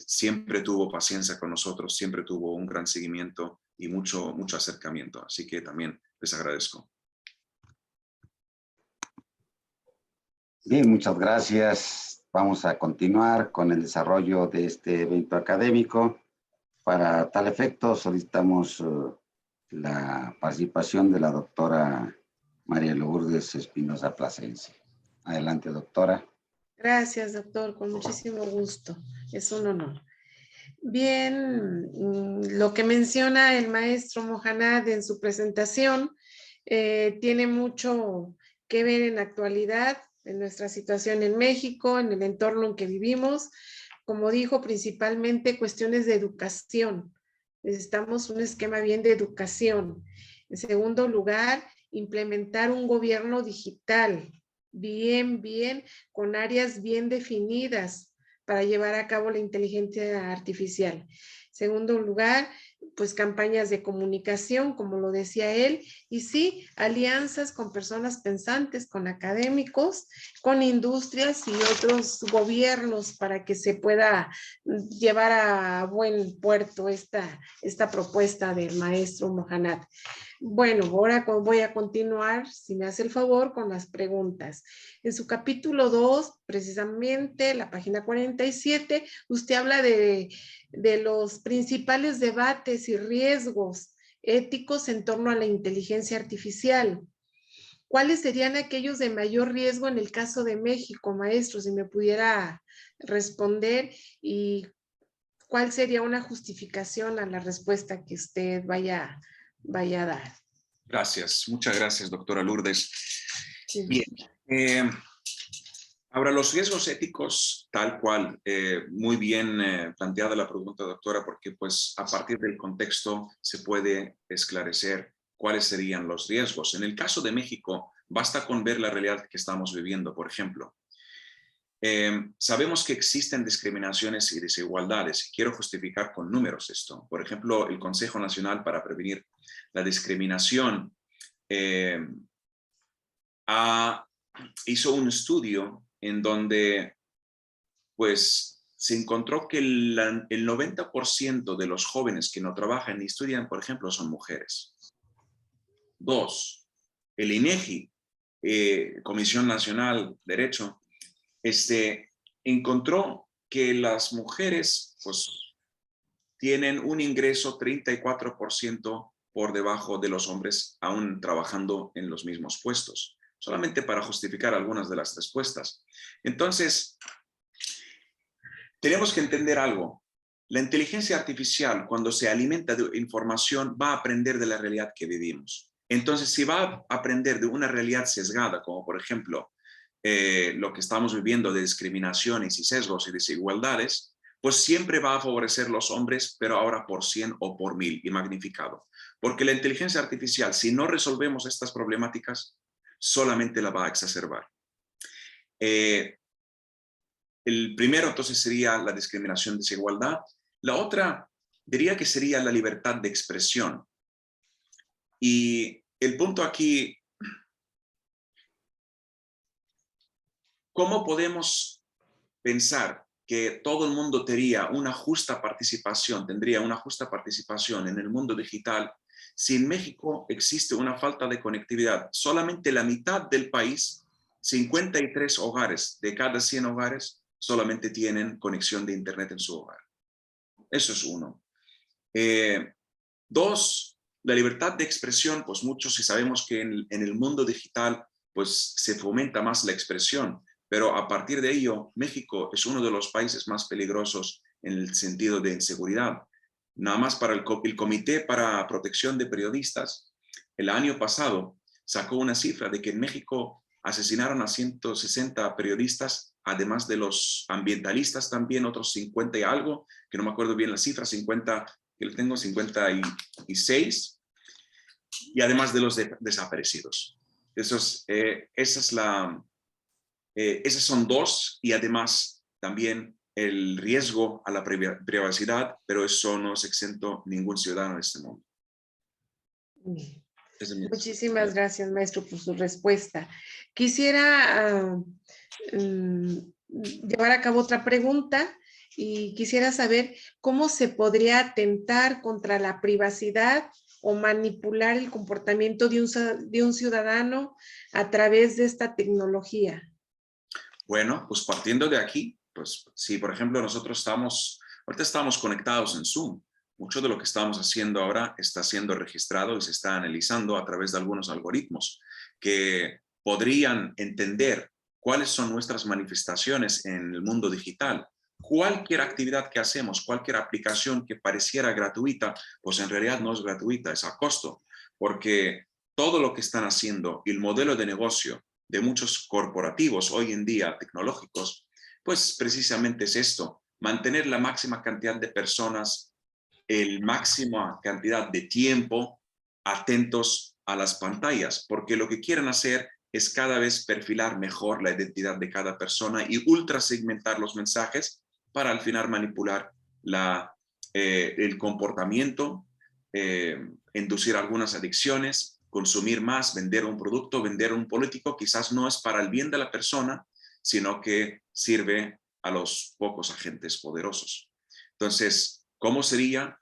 F: siempre tuvo paciencia con nosotros, siempre tuvo un gran seguimiento y mucho acercamiento. Así que también les agradezco.
D: Bien, muchas gracias. Vamos a continuar con el desarrollo de este evento académico. Para tal efecto, solicitamos la participación de la doctora María Lourdes Espinosa Plasencia. Adelante, doctora.
B: Gracias, doctor, con muchísimo gusto. Es un honor. Bien, lo que menciona el maestro Mohanad en su presentación tiene mucho que ver en la actualidad, en nuestra situación en México, en el entorno en que vivimos. Como dijo, principalmente cuestiones de educación. Necesitamos un esquema bien de educación. En segundo lugar, implementar un gobierno digital, bien, con áreas bien definidas para llevar a cabo la inteligencia artificial. Segundo lugar, pues campañas de comunicación, como lo decía él, y sí, alianzas con personas pensantes, con académicos, con industrias y otros gobiernos para que se pueda llevar a buen puerto esta propuesta del maestro Mohanad. Bueno, ahora voy a continuar, si me hace el favor, con las preguntas. En su capítulo 2, precisamente, la página 47, usted habla de los principales debates y riesgos éticos en torno a la inteligencia artificial. ¿Cuáles serían aquellos de mayor riesgo en el caso de México, maestro? Si me pudiera responder, y cuál sería una justificación a la respuesta que usted vaya a dar.
F: Gracias, muchas gracias, doctora Lourdes.
B: Sí.
F: Bien, ahora los riesgos éticos, tal cual, muy bien planteada la pregunta, doctora, porque pues a partir del contexto se puede esclarecer cuáles serían los riesgos. En el caso de México, basta con ver la realidad que estamos viviendo, por ejemplo. Sabemos que existen discriminaciones y desigualdades, y quiero justificar con números esto. Por ejemplo, el Consejo Nacional para Prevenir la Discriminación hizo un estudio en donde pues, se encontró que el 90% de los jóvenes que no trabajan ni estudian, por ejemplo, son mujeres. 2, el INEGI, Comisión Nacional de Derecho, encontró que las mujeres pues, tienen un ingreso 34% por debajo de los hombres, aún trabajando en los mismos puestos, solamente para justificar algunas de las respuestas. Entonces, tenemos que entender algo. La inteligencia artificial, cuando se alimenta de información, va a aprender de la realidad que vivimos. Entonces, si va a aprender de una realidad sesgada, como por ejemplo, lo que estamos viviendo de discriminaciones y sesgos y desigualdades, pues siempre va a favorecer a los hombres, pero ahora por 100 o por 1000 y magnificado. Porque la inteligencia artificial, si no resolvemos estas problemáticas, solamente la va a exacerbar. El primero entonces sería la discriminación, desigualdad. La otra diría que sería la libertad de expresión. Y el punto aquí, ¿cómo podemos pensar que todo el mundo tendría una justa participación en el mundo digital Si en México existe una falta de conectividad, solamente la mitad del país, 53 hogares de cada 100 hogares, solamente tienen conexión de internet en su hogar. Eso es uno. Dos, la libertad de expresión, pues muchos sí sabemos que en el mundo digital pues se fomenta más la expresión, pero a partir de ello, México es uno de los países más peligrosos en el sentido de inseguridad. Nada más para el Comité para Protección de Periodistas, el año pasado sacó una cifra de que en México asesinaron a 160 periodistas, además de los ambientalistas también, otros 50 y algo, que no me acuerdo bien la cifra, 50, que le tengo 56, y además de los desaparecidos. Esas son dos, y además también el riesgo a la privacidad, pero eso no es exento ningún ciudadano de este mundo.
B: Muchísimas gracias, maestro, por su respuesta. Quisiera llevar a cabo otra pregunta y quisiera saber cómo se podría atentar contra la privacidad o manipular el comportamiento de un ciudadano a través de esta tecnología.
F: Bueno, pues partiendo de aquí, pues si por ejemplo ahorita estamos conectados en Zoom, mucho de lo que estamos haciendo ahora está siendo registrado y se está analizando a través de algunos algoritmos que podrían entender cuáles son nuestras manifestaciones en el mundo digital. Cualquier actividad que hacemos, cualquier aplicación que pareciera gratuita, pues en realidad no es gratuita, es a costo, porque todo lo que están haciendo y el modelo de negocio de muchos corporativos hoy en día tecnológicos, pues precisamente es esto, mantener la máxima cantidad de personas, el máxima cantidad de tiempo atentos a las pantallas, porque lo que quieren hacer es cada vez perfilar mejor la identidad de cada persona y ultra segmentar los mensajes para al final manipular el comportamiento, inducir algunas adicciones, consumir más, vender un producto, vender un político, quizás no es para el bien de la persona, sino que sirve a los pocos agentes poderosos. Entonces, ¿cómo sería?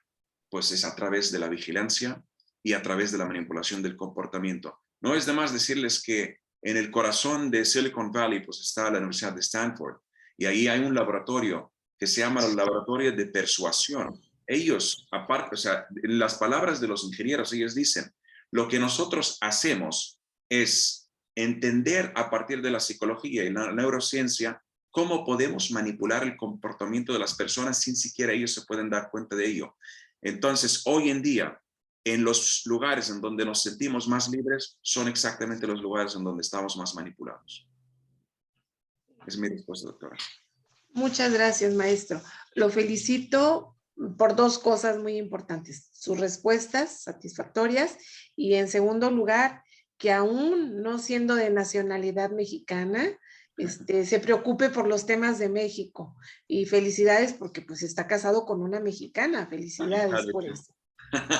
F: Pues es a través de la vigilancia y a través de la manipulación del comportamiento. No es de más decirles que en el corazón de Silicon Valley pues está la Universidad de Stanford y ahí hay un laboratorio que se llama el laboratorio de persuasión. Ellos, aparte, o sea, en las palabras de los ingenieros, ellos dicen, lo que nosotros hacemos es entender a partir de la psicología y la neurociencia cómo podemos manipular el comportamiento de las personas sin siquiera ellos se pueden dar cuenta de ello. Entonces, hoy en día, en los lugares en donde nos sentimos más libres, son exactamente los lugares en donde estamos más manipulados. Es mi respuesta, doctora.
B: Muchas gracias, maestro. Lo felicito por dos cosas muy importantes. Sus respuestas satisfactorias y, en segundo lugar, que aún no siendo de nacionalidad mexicana, se preocupe por los temas de México. Y felicidades porque pues está casado con una mexicana. Felicidades por eso.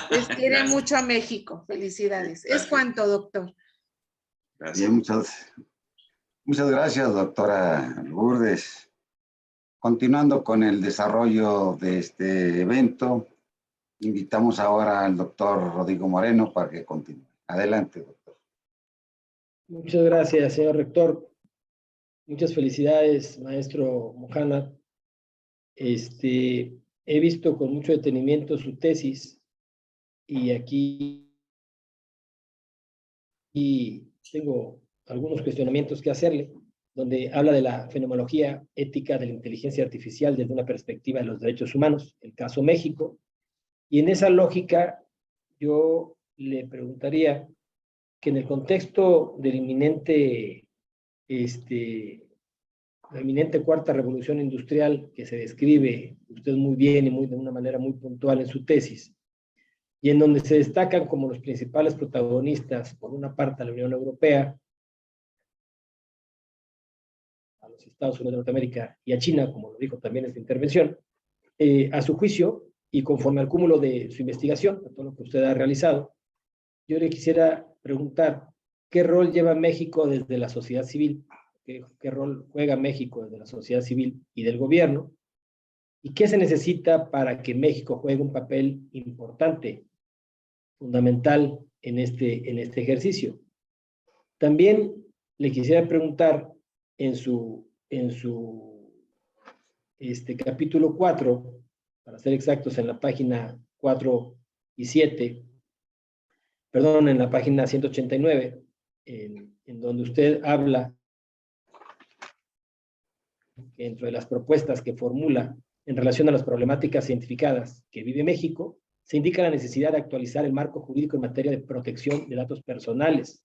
B: Pues quiere mucho a México. Felicidades.
F: Gracias.
B: ¿Es cuánto, doctor?
F: Gracias.
D: Bien, muchas gracias, doctora Lourdes. Continuando con el desarrollo de este evento, invitamos ahora al doctor Rodrigo Moreno para que continúe. Adelante, doctor.
C: Muchas gracias, señor rector. Muchas felicidades, maestro Mohanad. He visto con mucho detenimiento su tesis y aquí tengo algunos cuestionamientos que hacerle, donde habla de la fenomenología ética de la inteligencia artificial desde una perspectiva de los derechos humanos, el caso México. Y en esa lógica, yo le preguntaría que en el contexto del la inminente cuarta revolución industrial que se describe usted muy bien y de una manera muy puntual en su tesis, y en donde se destacan como los principales protagonistas, por una parte, a la Unión Europea, a los Estados Unidos de Norteamérica y a China, como lo dijo también en su intervención, a su juicio y conforme al cúmulo de su investigación, de todo lo que usted ha realizado, yo le quisiera preguntar, ¿qué rol lleva México desde la sociedad civil? ¿Qué rol juega México desde la sociedad civil y del gobierno? ¿Y qué se necesita para que México juegue un papel importante fundamental en este ejercicio. También le quisiera preguntar en su capítulo 4, para ser exactos, en la página 4 y 7, perdón, en la página 189, en donde usted habla que dentro de las propuestas que formula en relación a las problemáticas identificadas que vive México, se indica la necesidad de actualizar el marco jurídico en materia de protección de datos personales.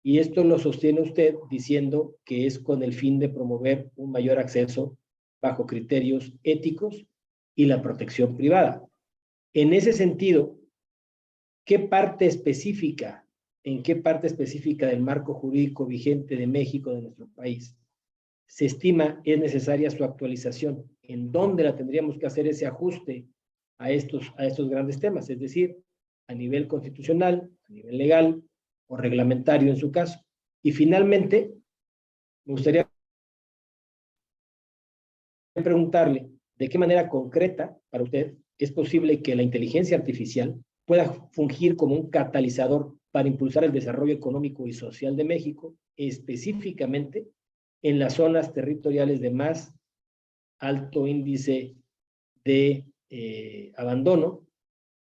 C: Y esto lo sostiene usted diciendo que es con el fin de promover un mayor acceso bajo criterios éticos y la protección privada. En ese sentido, ¿en qué parte específica del marco jurídico vigente de México, de nuestro país, se estima es necesaria su actualización? ¿En dónde la tendríamos que hacer ese ajuste a estos grandes temas? Es decir, a nivel constitucional, a nivel legal o reglamentario en su caso. Y finalmente, me gustaría preguntarle de qué manera concreta para usted es posible que la inteligencia artificial pueda fungir como un catalizador para impulsar el desarrollo económico y social de México, específicamente en las zonas territoriales de más alto índice de abandono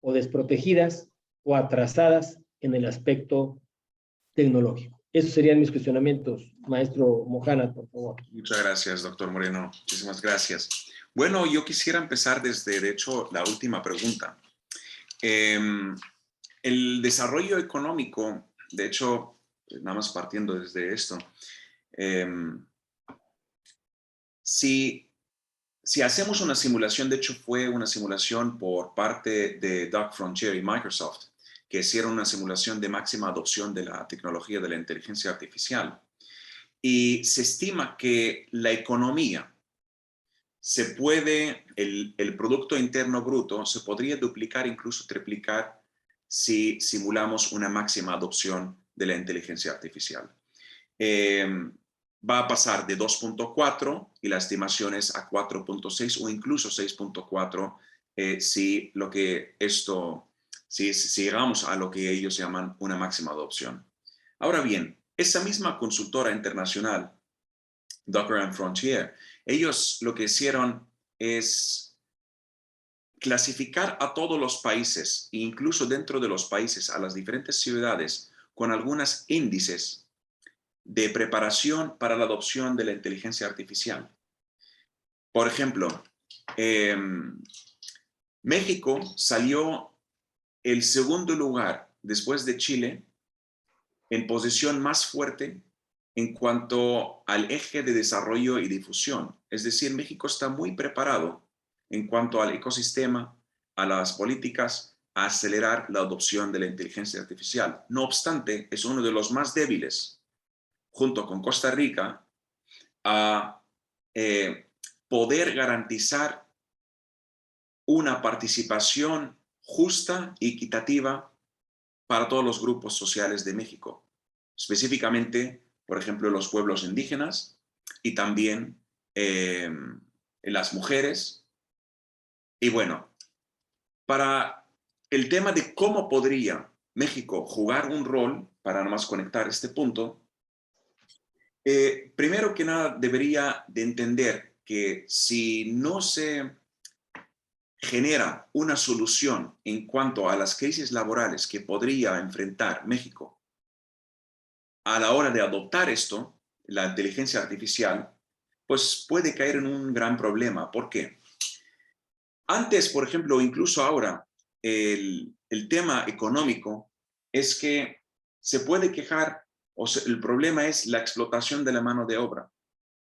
C: o desprotegidas o atrasadas en el aspecto tecnológico. Esos serían mis cuestionamientos, maestro Mohanad, por favor.
F: Muchas gracias, doctor Moreno. Muchísimas gracias. Bueno, yo quisiera empezar desde, de hecho, la última pregunta. El desarrollo económico, de hecho, nada más partiendo desde esto, si hacemos una simulación, de hecho fue una simulación por parte de Doug Frontier y Microsoft, que hicieron una simulación de máxima adopción de la tecnología de la inteligencia artificial. Y se estima que la economía el Producto Interno Bruto se podría duplicar, incluso triplicar, si simulamos una máxima adopción de la inteligencia artificial. Va a pasar de 2.4 y la estimación es a 4.6 o incluso 6.4 si llegamos a lo que ellos llaman una máxima adopción. Ahora bien, esa misma consultora internacional, Docker & Frontier, ellos lo que hicieron es clasificar a todos los países, e incluso dentro de los países, a las diferentes ciudades, con algunos índices de preparación para la adopción de la inteligencia artificial. Por ejemplo, México salió el segundo lugar después de Chile en posición más fuerte en cuanto al eje de desarrollo y difusión. Es decir, México está muy preparado en cuanto al ecosistema, a las políticas, a acelerar la adopción de la inteligencia artificial. No obstante, es uno de los más débiles, junto con Costa Rica, a poder garantizar una participación justa y equitativa para todos los grupos sociales de México, específicamente, por ejemplo, los pueblos indígenas y también las mujeres. Y bueno, para el tema de cómo podría México jugar un rol, para nada más conectar este punto, primero que nada debería de entender que si no se genera una solución en cuanto a las crisis laborales que podría enfrentar México a la hora de adoptar esto, la inteligencia artificial, pues puede caer en un gran problema. ¿Por qué? Antes, por ejemplo, incluso ahora, el tema económico es que se puede quejar, el problema es la explotación de la mano de obra.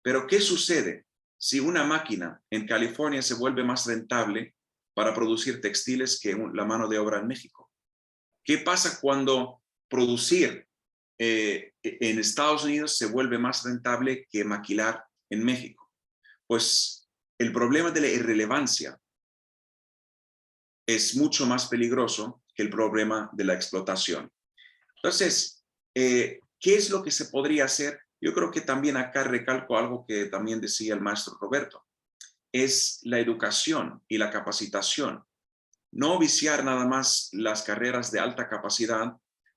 F: Pero ¿qué sucede si una máquina en California se vuelve más rentable para producir textiles que la mano de obra en México? ¿Qué pasa cuando producir en Estados Unidos se vuelve más rentable que maquilar en México? Pues el problema de la irrelevancia es mucho más peligroso que el problema de la explotación. Entonces, ¿qué es lo que se podría hacer? Yo creo que también acá recalco algo que también decía el maestro Roberto, es la educación y la capacitación no viciar nada más las carreras de alta capacidad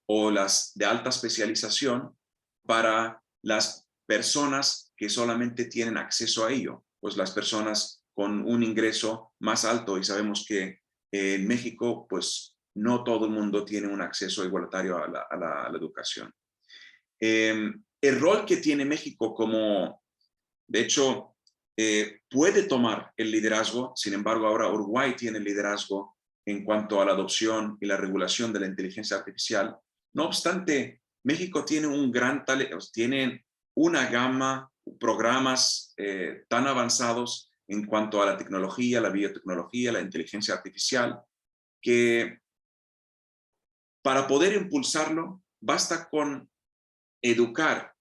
F: o las de alta especialización para las personas que solamente tienen acceso a ello, pues las personas con un ingreso más alto, y sabemos que en México pues no todo el mundo tiene un acceso igualitario a la educación. El rol que tiene México como, de hecho, puede tomar el liderazgo, sin embargo ahora Uruguay tiene el liderazgo en cuanto a la adopción y la regulación de la inteligencia artificial. No obstante, México tiene un gran talento, tiene una gama de programas tan avanzados en cuanto a la tecnología, la biotecnología, la inteligencia artificial, que para poder impulsarlo basta con educar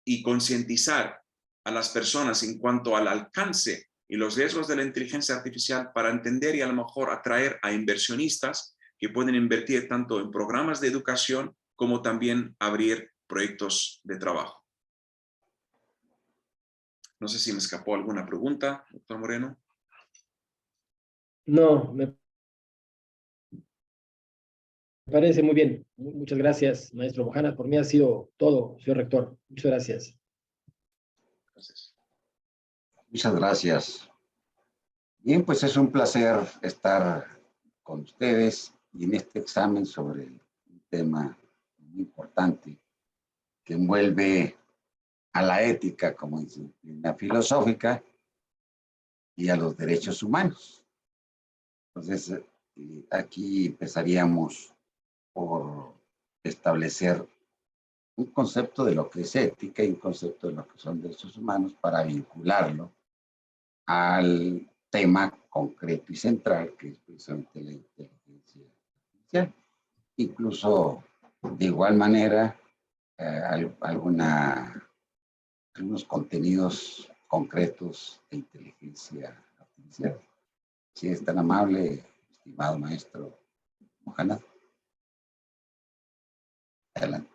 F: y concientizar a las personas en cuanto al alcance y los riesgos de la inteligencia artificial para entender y a lo mejor atraer a inversionistas que pueden invertir tanto en programas de educación como también abrir proyectos de trabajo. No sé si me escapó alguna pregunta, doctor Moreno.
C: No, me parece muy bien. Muchas gracias, maestro Mojana. Por mí ha sido todo, señor rector. Muchas gracias.
F: Gracias.
D: Muchas gracias. Bien, pues es un placer estar con ustedes y en este examen sobre un tema muy importante que envuelve a la ética como disciplina filosófica y a los derechos humanos. Entonces, aquí empezaríamos por establecer un concepto de lo que es ética y un concepto de lo que son derechos humanos para vincularlo al tema concreto y central que es precisamente la inteligencia artificial. Incluso, de igual manera, algunos contenidos concretos de inteligencia artificial. Si es tan amable, estimado maestro Mojana. Adelante.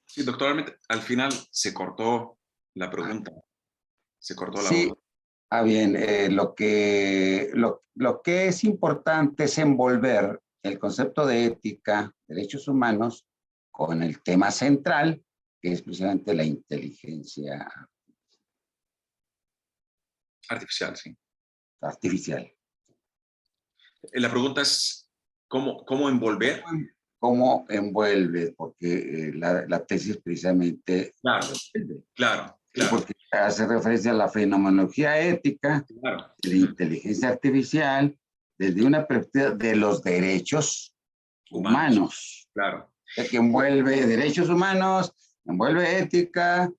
F: Sí, doctor, al final se cortó la pregunta. Se cortó la
D: Sí,
F: voz.
D: bien, lo que es importante es envolver el concepto de ética, derechos humanos, con el tema central, que es precisamente la inteligencia
F: Artificial, sí.
D: artificial.
F: La pregunta es, ¿cómo envolver?
D: ¿Cómo envuelve? Porque la tesis precisamente...
F: Claro, claro, claro.
D: Porque hace referencia a la fenomenología ética,
F: Claro.
D: de la inteligencia artificial, desde una perspectiva de los derechos humanos.
F: Claro.
D: Que envuelve derechos humanos, envuelve ética,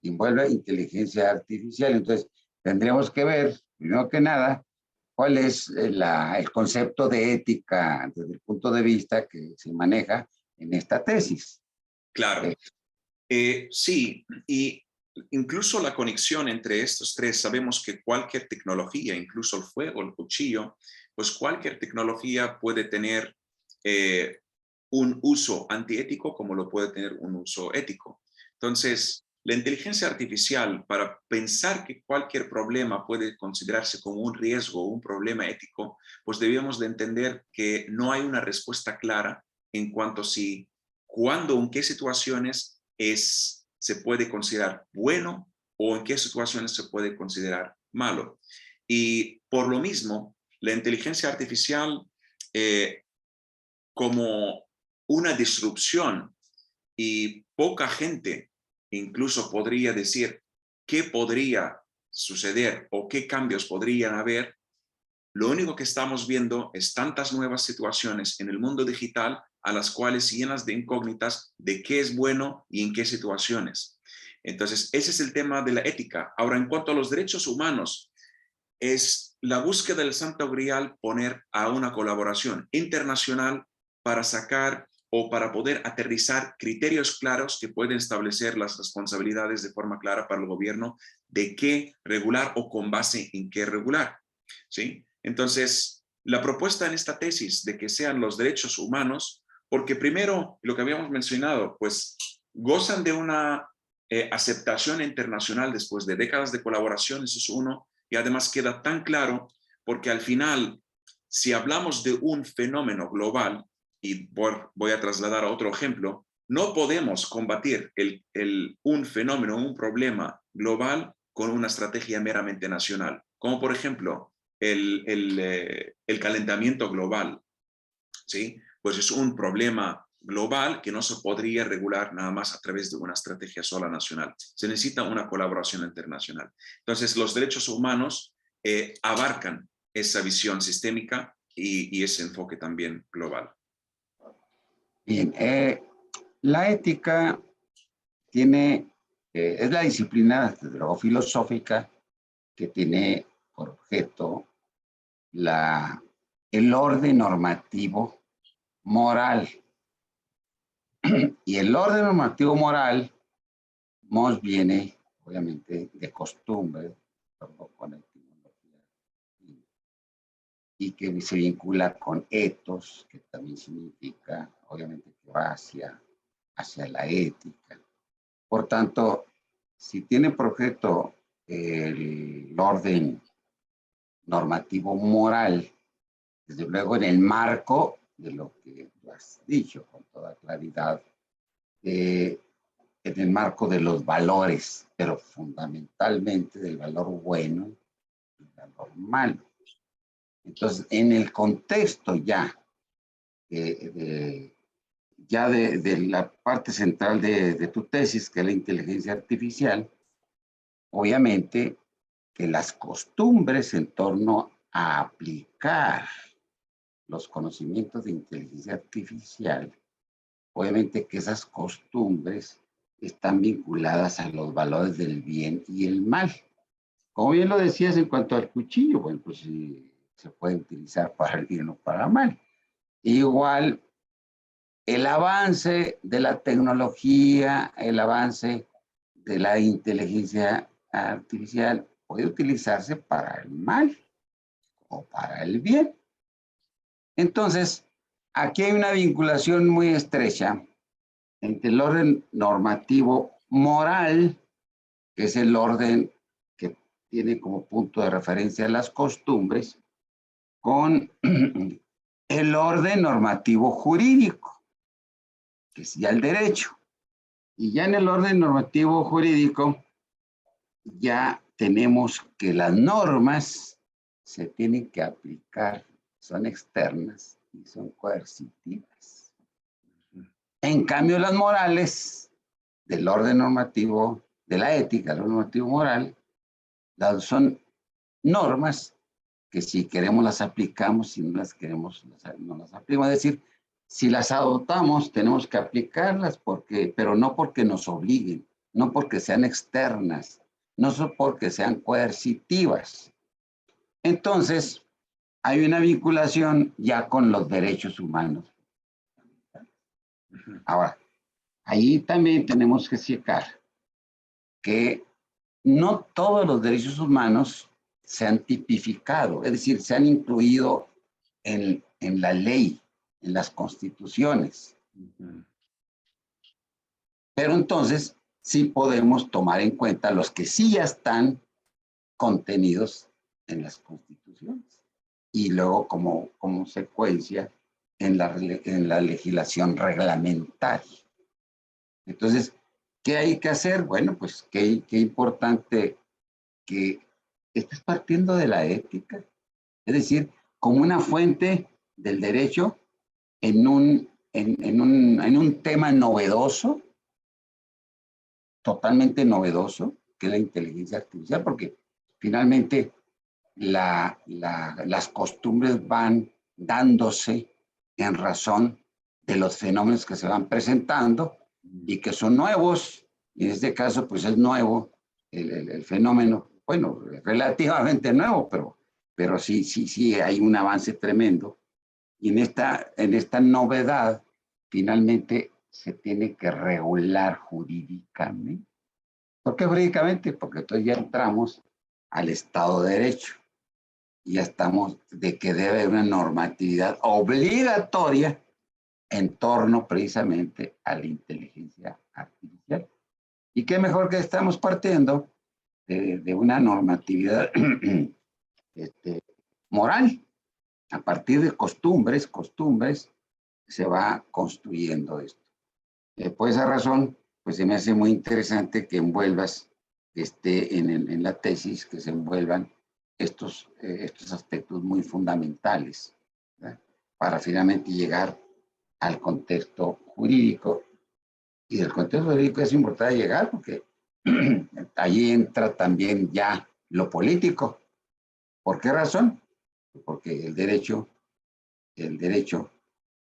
D: envuelve inteligencia artificial. Entonces, tendríamos que ver, primero que nada, cuál es el concepto de ética desde el punto de vista que se maneja en esta tesis.
F: Claro. Sí, y incluso la conexión entre estos tres, sabemos que cualquier tecnología, incluso el fuego, el cuchillo, pues cualquier tecnología puede tener un uso antiético como lo puede tener un uso ético. Entonces, la inteligencia artificial, para pensar que cualquier problema puede considerarse como un riesgo o un problema ético, pues debemos de entender que no hay una respuesta clara en cuanto a si, cuándo, en qué situaciones se puede considerar bueno o en qué situaciones se puede considerar malo. Y por lo mismo, la inteligencia artificial como una disrupción, y poca gente incluso podría decir qué podría suceder o qué cambios podrían haber. Lo único que estamos viendo es tantas nuevas situaciones en el mundo digital a las cuales llenas de incógnitas de qué es bueno y en qué situaciones. Entonces, ese es el tema de la ética. Ahora, en cuanto a los derechos humanos, es la búsqueda del Santo Grial poner a una colaboración internacional para sacar o para poder aterrizar criterios claros que pueden establecer las responsabilidades de forma clara para el gobierno de qué regular o con base en qué regular. ¿Sí? Entonces, la propuesta en esta tesis de que sean los derechos humanos, porque primero, lo que habíamos mencionado, pues gozan de una aceptación internacional después de décadas de colaboración, eso es uno, y además queda tan claro porque al final, si hablamos de un fenómeno global, y voy a trasladar a otro ejemplo, no podemos combatir un fenómeno, un problema global con una estrategia meramente nacional, como por ejemplo el calentamiento global, ¿sí? Pues es un problema global que no se podría regular nada más a través de una estrategia sola nacional. Se necesita una colaboración internacional. Entonces, los derechos humanos abarcan esa visión sistémica y ese enfoque también global.
D: Bien, la ética tiene, es la disciplina, desde luego, filosófica que tiene por objeto el orden normativo moral. Y el orden normativo moral nos viene, obviamente, de costumbre, con etimología, y que se vincula con ethos, que también significa, obviamente, que va hacia la ética. Por tanto, si tiene por objeto el orden normativo moral, desde luego en el marco de lo que tú has dicho con toda claridad, en el marco de los valores, pero fundamentalmente del valor bueno y del valor malo. Entonces, en el contexto ya de la parte central de tu tesis, que es la inteligencia artificial, obviamente que las costumbres en torno a aplicar los conocimientos de inteligencia artificial, obviamente que esas costumbres están vinculadas a los valores del bien y el mal. Como bien lo decías en cuanto al cuchillo, bueno, pues sí, se puede utilizar para el bien o para el mal. Igual, el avance de la tecnología, el avance de la inteligencia artificial puede utilizarse para el mal o para el bien. Entonces, aquí hay una vinculación muy estrecha entre el orden normativo moral, que es el orden que tiene como punto de referencia las costumbres, con el orden normativo jurídico, que es ya el derecho. Y ya en el orden normativo jurídico, ya tenemos que las normas se tienen que aplicar, son externas y son coercitivas. En cambio, las morales del orden normativo, de la ética, del orden normativo moral, son normas que si queremos las aplicamos, si no las queremos no las aplicamos. Es decir, si las adoptamos, tenemos que aplicarlas, pero no porque nos obliguen, no porque sean externas, no porque sean coercitivas. Entonces, hay una vinculación ya con los derechos humanos. Ahora, ahí también tenemos que checar que no todos los derechos humanos se han tipificado, es decir, se han incluido en la ley, en las constituciones. Pero entonces sí podemos tomar en cuenta los que sí ya están contenidos en las constituciones y luego como consecuencia en la legislación reglamentaria. Entonces, ¿qué hay que hacer? Bueno, pues qué importante que estés partiendo de la ética, es decir, como una fuente del derecho en un tema novedoso, totalmente novedoso, que es la inteligencia artificial, porque finalmente las costumbres van dándose en razón de los fenómenos que se van presentando y que son nuevos, y en este caso pues es nuevo el fenómeno, bueno, relativamente nuevo, pero sí hay un avance tremendo. Y en esta novedad, finalmente se tiene que regular jurídicamente. ¿Por qué jurídicamente? Porque entonces ya entramos al Estado de Derecho. Y ya estamos de que debe haber una normatividad obligatoria en torno precisamente a la inteligencia artificial. Y qué mejor que estamos partiendo de una normatividad moral. A partir de costumbres, se va construyendo esto. Por esa razón, pues se me hace muy interesante que envuelvas en la tesis, que se envuelvan estos aspectos muy fundamentales, ¿verdad? Para finalmente llegar al contexto jurídico. Y del contexto jurídico es importante llegar porque allí entra también ya lo político. ¿Por qué razón? Porque el derecho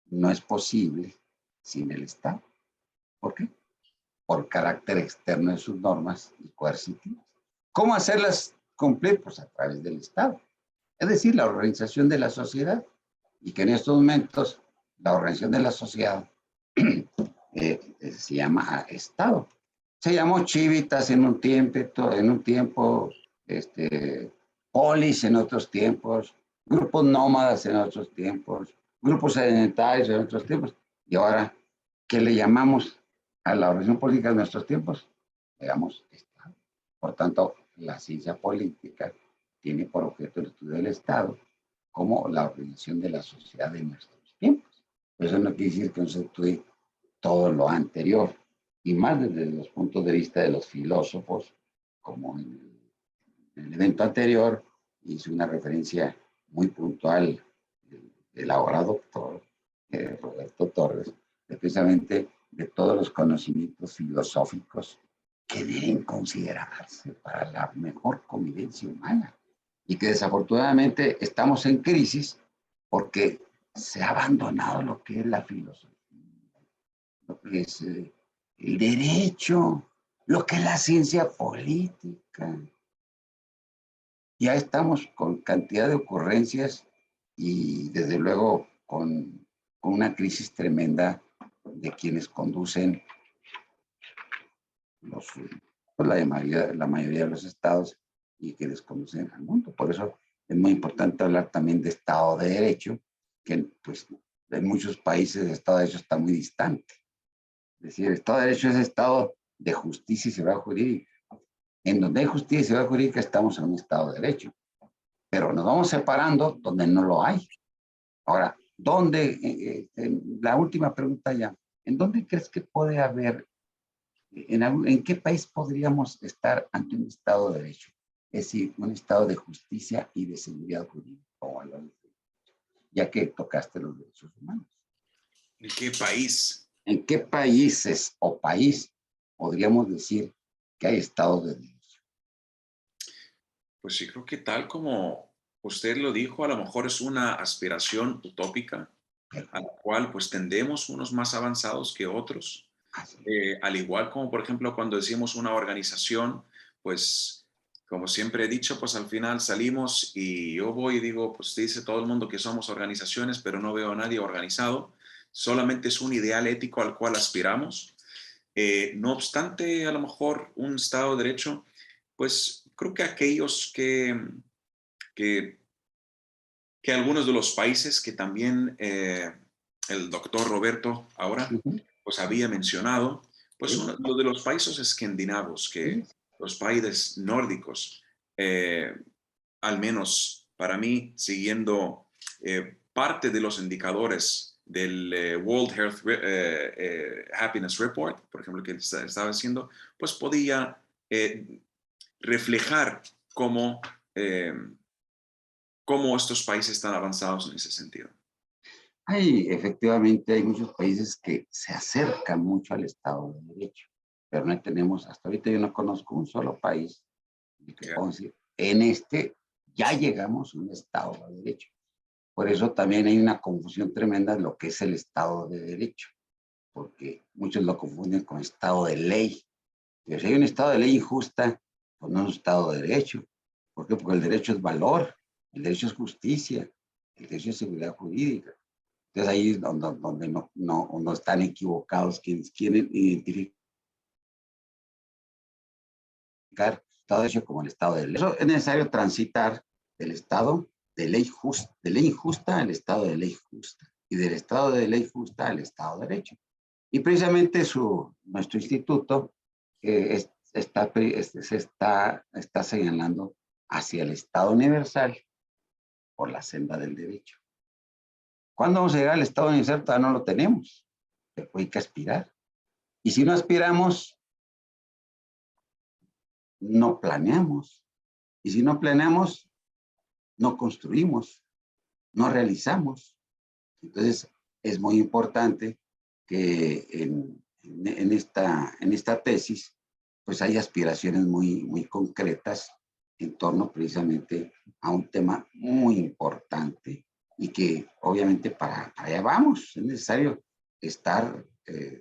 D: no es posible sin el Estado. ¿Por qué? Por carácter externo de sus normas y coercitivas. ¿Cómo hacerlas cumplir? Pues a través del Estado. Es decir, la organización de la sociedad. Y que en estos momentos la organización de la sociedad se llama Estado. Se llamó Chivitas en un tiempo, polis en otros tiempos, grupos nómadas en otros tiempos, grupos sedentarios en otros tiempos. Y ahora, ¿qué le llamamos a la organización política de nuestros tiempos? Le llamamos Estado. Por tanto, la ciencia política tiene por objeto el estudio del Estado como la organización de la sociedad de nuestros tiempos. Pero eso no quiere decir que no se estudie todo lo anterior, y más desde los puntos de vista de los filósofos, como en el evento anterior hice una referencia muy puntual del ahora doctor Roberto Torres, precisamente de todos los conocimientos filosóficos que deben considerarse para la mejor convivencia humana y que desafortunadamente estamos en crisis porque se ha abandonado lo que es la filosofía, lo que es el derecho, lo que es la ciencia política. Ya estamos con cantidad de ocurrencias y desde luego con una crisis tremenda de quienes conducen pues la mayoría de los estados y quienes conducen al mundo. Por eso es muy importante hablar también de Estado de Derecho, que pues en muchos países el Estado de Derecho está muy distante. Es decir, el Estado de Derecho es Estado de justicia y seguridad jurídica. En donde hay justicia y seguridad jurídica estamos en un Estado de Derecho. Pero nos vamos separando donde no lo hay. Ahora, ¿dónde? La última pregunta ya. ¿En dónde crees que puede haber, en qué país podríamos estar ante un Estado de Derecho? Es decir, un Estado de justicia y de seguridad jurídica, ya que tocaste los derechos humanos.
F: ¿En qué país?
D: ¿En qué países o país podríamos decir que hay Estados de Derecho?
F: Pues sí, creo que tal como usted lo dijo, a lo mejor es una aspiración utópica a la cual pues tendemos unos más avanzados que otros. Al igual como, por ejemplo, cuando decimos una organización, pues como siempre he dicho, pues al final salimos y yo voy y digo, pues dice todo el mundo que somos organizaciones, pero no veo a nadie organizado. Solamente es un ideal ético al cual aspiramos. No obstante, a lo mejor un Estado de Derecho, pues creo que aquellos que algunos de los países que también el doctor Roberto ahora pues había mencionado, pues uno de los países escandinavos, que los países nórdicos, al menos para mí, siguiendo parte de los indicadores del World Health Happiness Report, por ejemplo, que estaba haciendo, pues podía reflejar cómo estos países están avanzados en ese sentido.
D: Efectivamente, hay muchos países que se acercan mucho al Estado de Derecho, pero no tenemos, hasta ahorita yo no conozco un solo país que puedo decir, ya llegamos a un Estado de Derecho. Por eso también hay una confusión tremenda de lo que es el Estado de Derecho, porque muchos lo confunden con Estado de ley. Pero si hay un Estado de ley injusta, pues no es un Estado de Derecho. ¿Por qué? Porque el derecho es valor, el derecho es justicia, el derecho es seguridad jurídica. Entonces ahí es donde no están equivocados quienes quieren identificar el Estado de Derecho como el Estado de ley. Eso es necesario transitar del Estado de ley injusta al Estado de ley justa y del Estado de ley justa al Estado de Derecho. Y precisamente nuestro instituto está señalando hacia el Estado universal, por la senda del derecho. ¿Cuándo vamos a llegar al estado universal? Todavía no lo tenemos, pero hay que aspirar. Y si no aspiramos, no planeamos. Y si no planeamos, no construimos, no realizamos. Entonces, es muy importante que en esta tesis, pues hay aspiraciones muy concretas en torno precisamente a un tema muy importante y que obviamente para allá vamos. Es necesario estar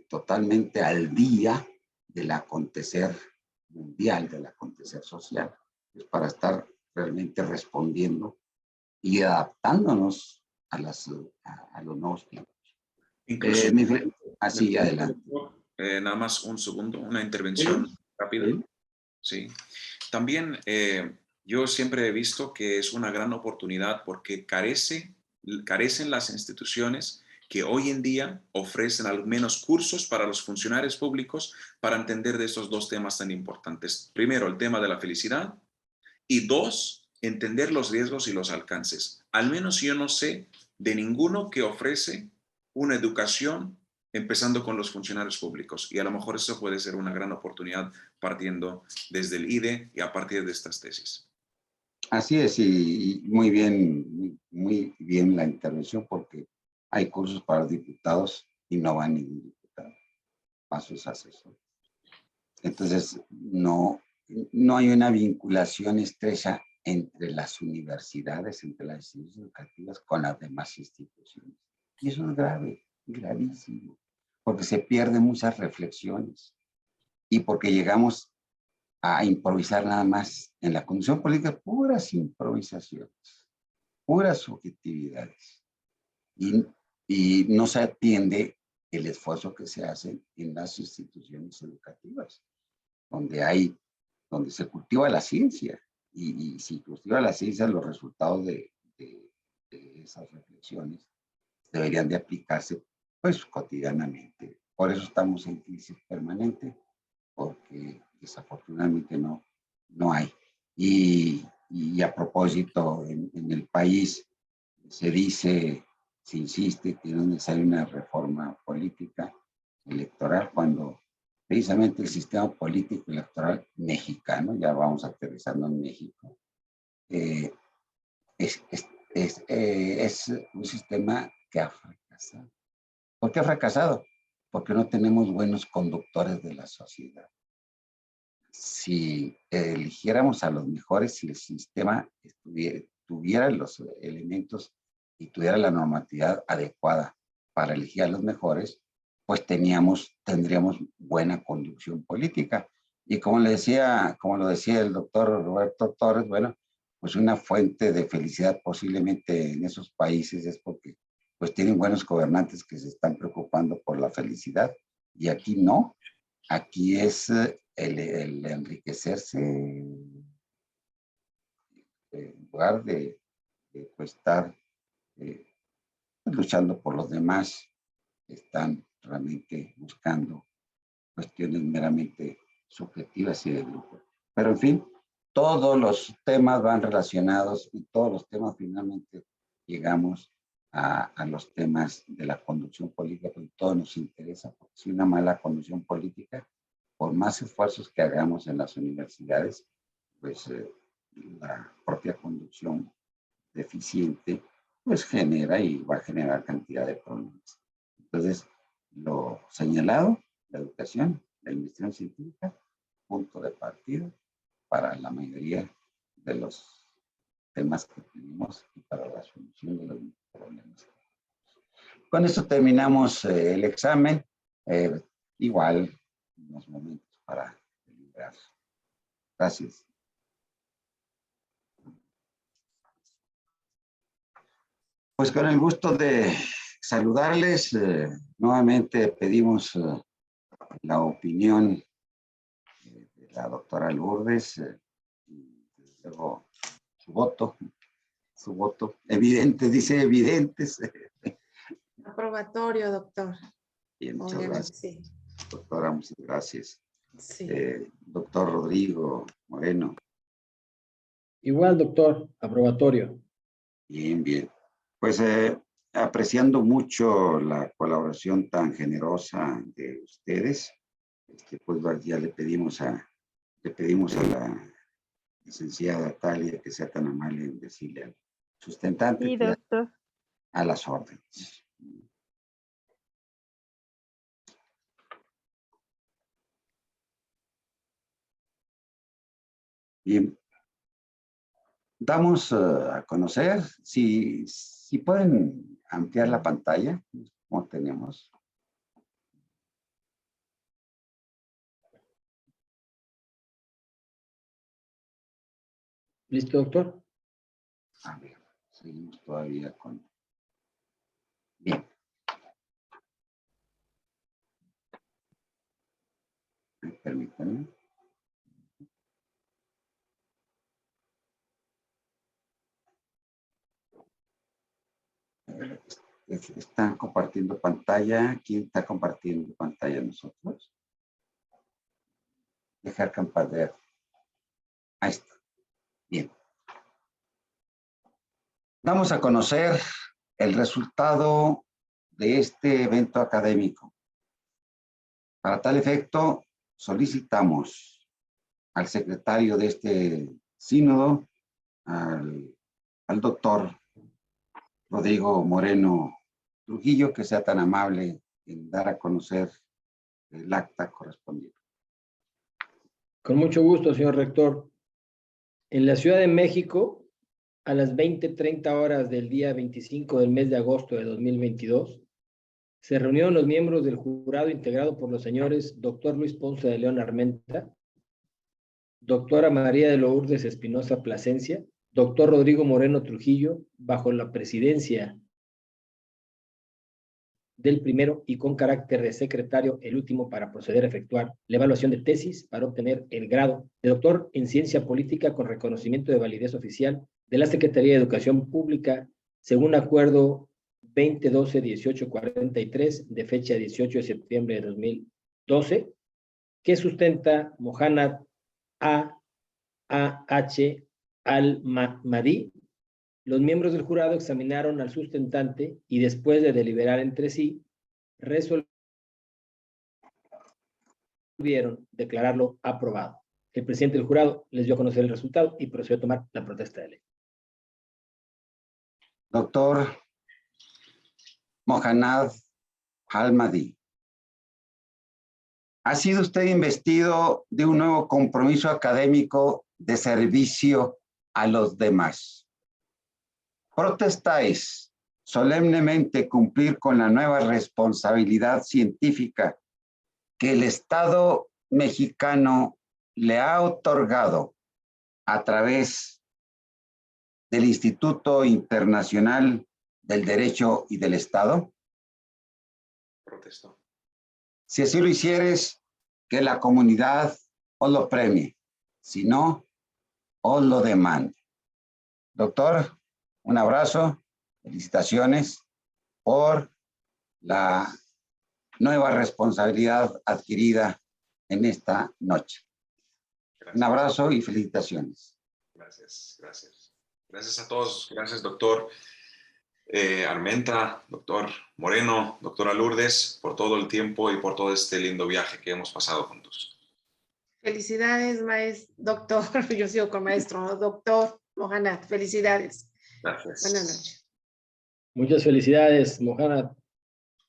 D: totalmente al día del acontecer mundial, del acontecer social, pues para estar realmente respondiendo y adaptándonos a los nuevos tiempos.
F: Incluso,
D: Así, adelante.
F: nada más un segundo, una intervención rápida. Sí. También yo siempre he visto que es una gran oportunidad porque carecen las instituciones que hoy en día ofrecen al menos cursos para los funcionarios públicos para entender de estos dos temas tan importantes. Primero, el tema de la felicidad y dos, entender los riesgos y los alcances. Al menos yo no sé de ninguno que ofrece una educación empezando con los funcionarios públicos y a lo mejor eso puede ser una gran oportunidad partiendo desde el IDE y a partir de estas tesis.
D: Así es, y muy bien la intervención porque hay cursos para los diputados y no va ningún diputado, va sus asesores. Entonces, no hay una vinculación estrecha entre las universidades, entre las instituciones educativas con las demás instituciones. Y eso es grave, gravísimo, porque se pierden muchas reflexiones y porque llegamos a improvisar nada más. En la conducción política, puras improvisaciones, puras subjetividades. Y no se atiende el esfuerzo que se hace en las instituciones educativas, donde se cultiva la ciencia. Y si cultiva la ciencia, los resultados de esas reflexiones deberían de aplicarse pues cotidianamente. Por eso estamos en crisis permanente, porque desafortunadamente no hay. Y a propósito, en el país se insiste que no es necesaria una reforma política electoral cuando precisamente el sistema político electoral mexicano, ya vamos aterrizando en México, es un sistema que ha fracasado. ¿Por qué ha fracasado? Porque no tenemos buenos conductores de la sociedad. Si eligiéramos a los mejores, si el sistema tuviera los elementos y tuviera la normatividad adecuada para elegir a los mejores, pues tendríamos buena conducción política. Y como lo decía el doctor Roberto Torres, bueno, pues una fuente de felicidad posiblemente en esos países es porque pues tienen buenos gobernantes que se están preocupando por la felicidad. Y aquí no, aquí es el enriquecerse en lugar de estar luchando por los demás, están realmente buscando cuestiones meramente subjetivas y de grupo. Pero en fin, todos los temas van relacionados y todos los temas finalmente llegamos a los temas de la conducción política, porque todo nos interesa, porque si una mala conducción política, por más esfuerzos que hagamos en las universidades, pues la propia conducción deficiente, pues genera y va a generar cantidad de problemas. Entonces, lo señalado, la educación, la investigación científica, punto de partida para la mayoría de los temas que tenemos y para la solución de los problemas. Con esto terminamos el examen. Igual, unos momentos para deliberar. Gracias. Pues con el gusto de saludarles, nuevamente pedimos la opinión de la doctora Lourdes y luego su voto, evidente, dice evidentes.
B: Aprobatorio, doctor.
D: Bien, muchas
B: Obviamente,
D: gracias.
B: sí.
D: Doctora, muchas gracias.
B: Sí.
D: Doctor Rodrigo Moreno.
C: Igual, doctor, aprobatorio.
D: Bien, bien. Pues apreciando mucho la colaboración tan generosa de ustedes, pues ya le pedimos a la licenciada Talia que sea tan amable en decirle al sustentante
E: Sí,
D: que ya
E: doctor.
D: a las órdenes. Bien, damos a conocer, si pueden ampliar la pantalla, como tenemos.
C: ¿Listo, doctor?
D: A ver, seguimos todavía con... Bien. Permítanme. Están compartiendo pantalla. ¿Quién está compartiendo pantalla? ¿Nosotros? Dejar compartir. Ahí está. Bien. Damos a conocer el resultado de este evento académico. Para tal efecto, solicitamos al secretario de este sínodo, al doctor Rodrigo Moreno Trujillo, que sea tan amable en dar a conocer el acta correspondiente.
C: Con mucho gusto, señor rector. En la Ciudad de México, a las 20:30 horas del día 25 del mes de agosto de 2022, se reunieron los miembros del jurado integrado por los señores Dr. Luis Ponce de León Armenta, doctora María de Lourdes Espinosa Plasencia, doctor Rodrigo Moreno Trujillo, bajo la presidencia del primero y con carácter de secretario el último, para proceder a efectuar la evaluación de tesis para obtener el grado de doctor en ciencia política con reconocimiento de validez oficial de la Secretaría de Educación Pública, según acuerdo 2012-1843 de fecha 18 de septiembre de 2012, que sustenta Mohanad A.H. Al-Mahdi. Los miembros del jurado examinaron al sustentante y, después de deliberar entre sí, resolvieron declararlo aprobado. El presidente del jurado les dio a conocer el resultado y procedió a tomar la protesta de ley.
D: Doctor Mohanad Al-Mahdi, ha sido usted investido de un nuevo compromiso académico de servicio a los demás. Protestáis solemnemente cumplir con la nueva responsabilidad científica que el Estado mexicano le ha otorgado a través del Instituto Internacional del Derecho y del Estado.
F: Protesto.
D: Si así lo hicieres, que la comunidad os lo premie. Si no, os lo demande. Doctor, un abrazo, felicitaciones por la nueva responsabilidad adquirida en esta noche.
F: Gracias.
D: Un abrazo y felicitaciones.
F: Gracias, gracias. Gracias a todos. Gracias, doctor Armenta, doctor Moreno, doctora Lourdes, por todo el tiempo y por todo este lindo viaje que hemos pasado juntos.
B: Felicidades, doctor. Yo sigo con maestro, ¿no? Doctor Mohanad, felicidades.
F: Gracias.
B: Buenas noches.
C: Muchas felicidades, Mohanad.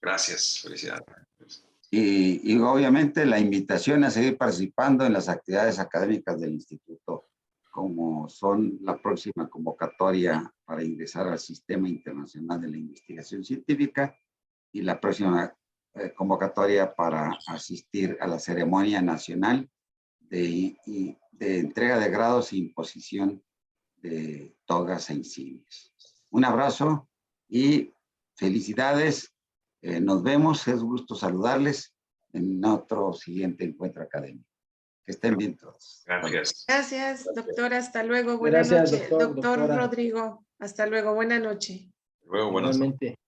F: Gracias, felicidades.
D: Y obviamente la invitación a seguir participando en las actividades académicas del instituto, como son la próxima convocatoria para ingresar al Sistema Internacional de la Investigación Científica y la próxima convocatoria para asistir a la ceremonia nacional de entrega de grados e imposición de togas e insignias. Un abrazo y felicidades. Nos vemos, es gusto saludarles en otro siguiente encuentro académico. Que estén bien todos.
F: Gracias.
B: Gracias, doctora. Hasta luego. Buenas
C: Gracias,
B: noches.
C: doctor,
B: Doctor
C: doctora.
B: Rodrigo. Hasta luego. Buenas noches.
F: Luego, buenas noches.
C: Igualmente.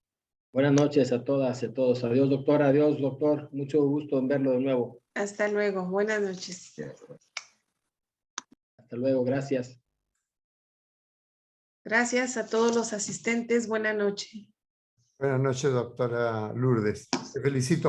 C: Buenas noches a todas y a todos. Adiós, doctora. Adiós, doctor. Mucho gusto en verlo de nuevo.
B: Hasta luego. Buenas noches.
C: Hasta luego. Gracias.
B: Gracias a todos los asistentes. Buena noche.
A: Buenas noches, doctora Lourdes. Te felicito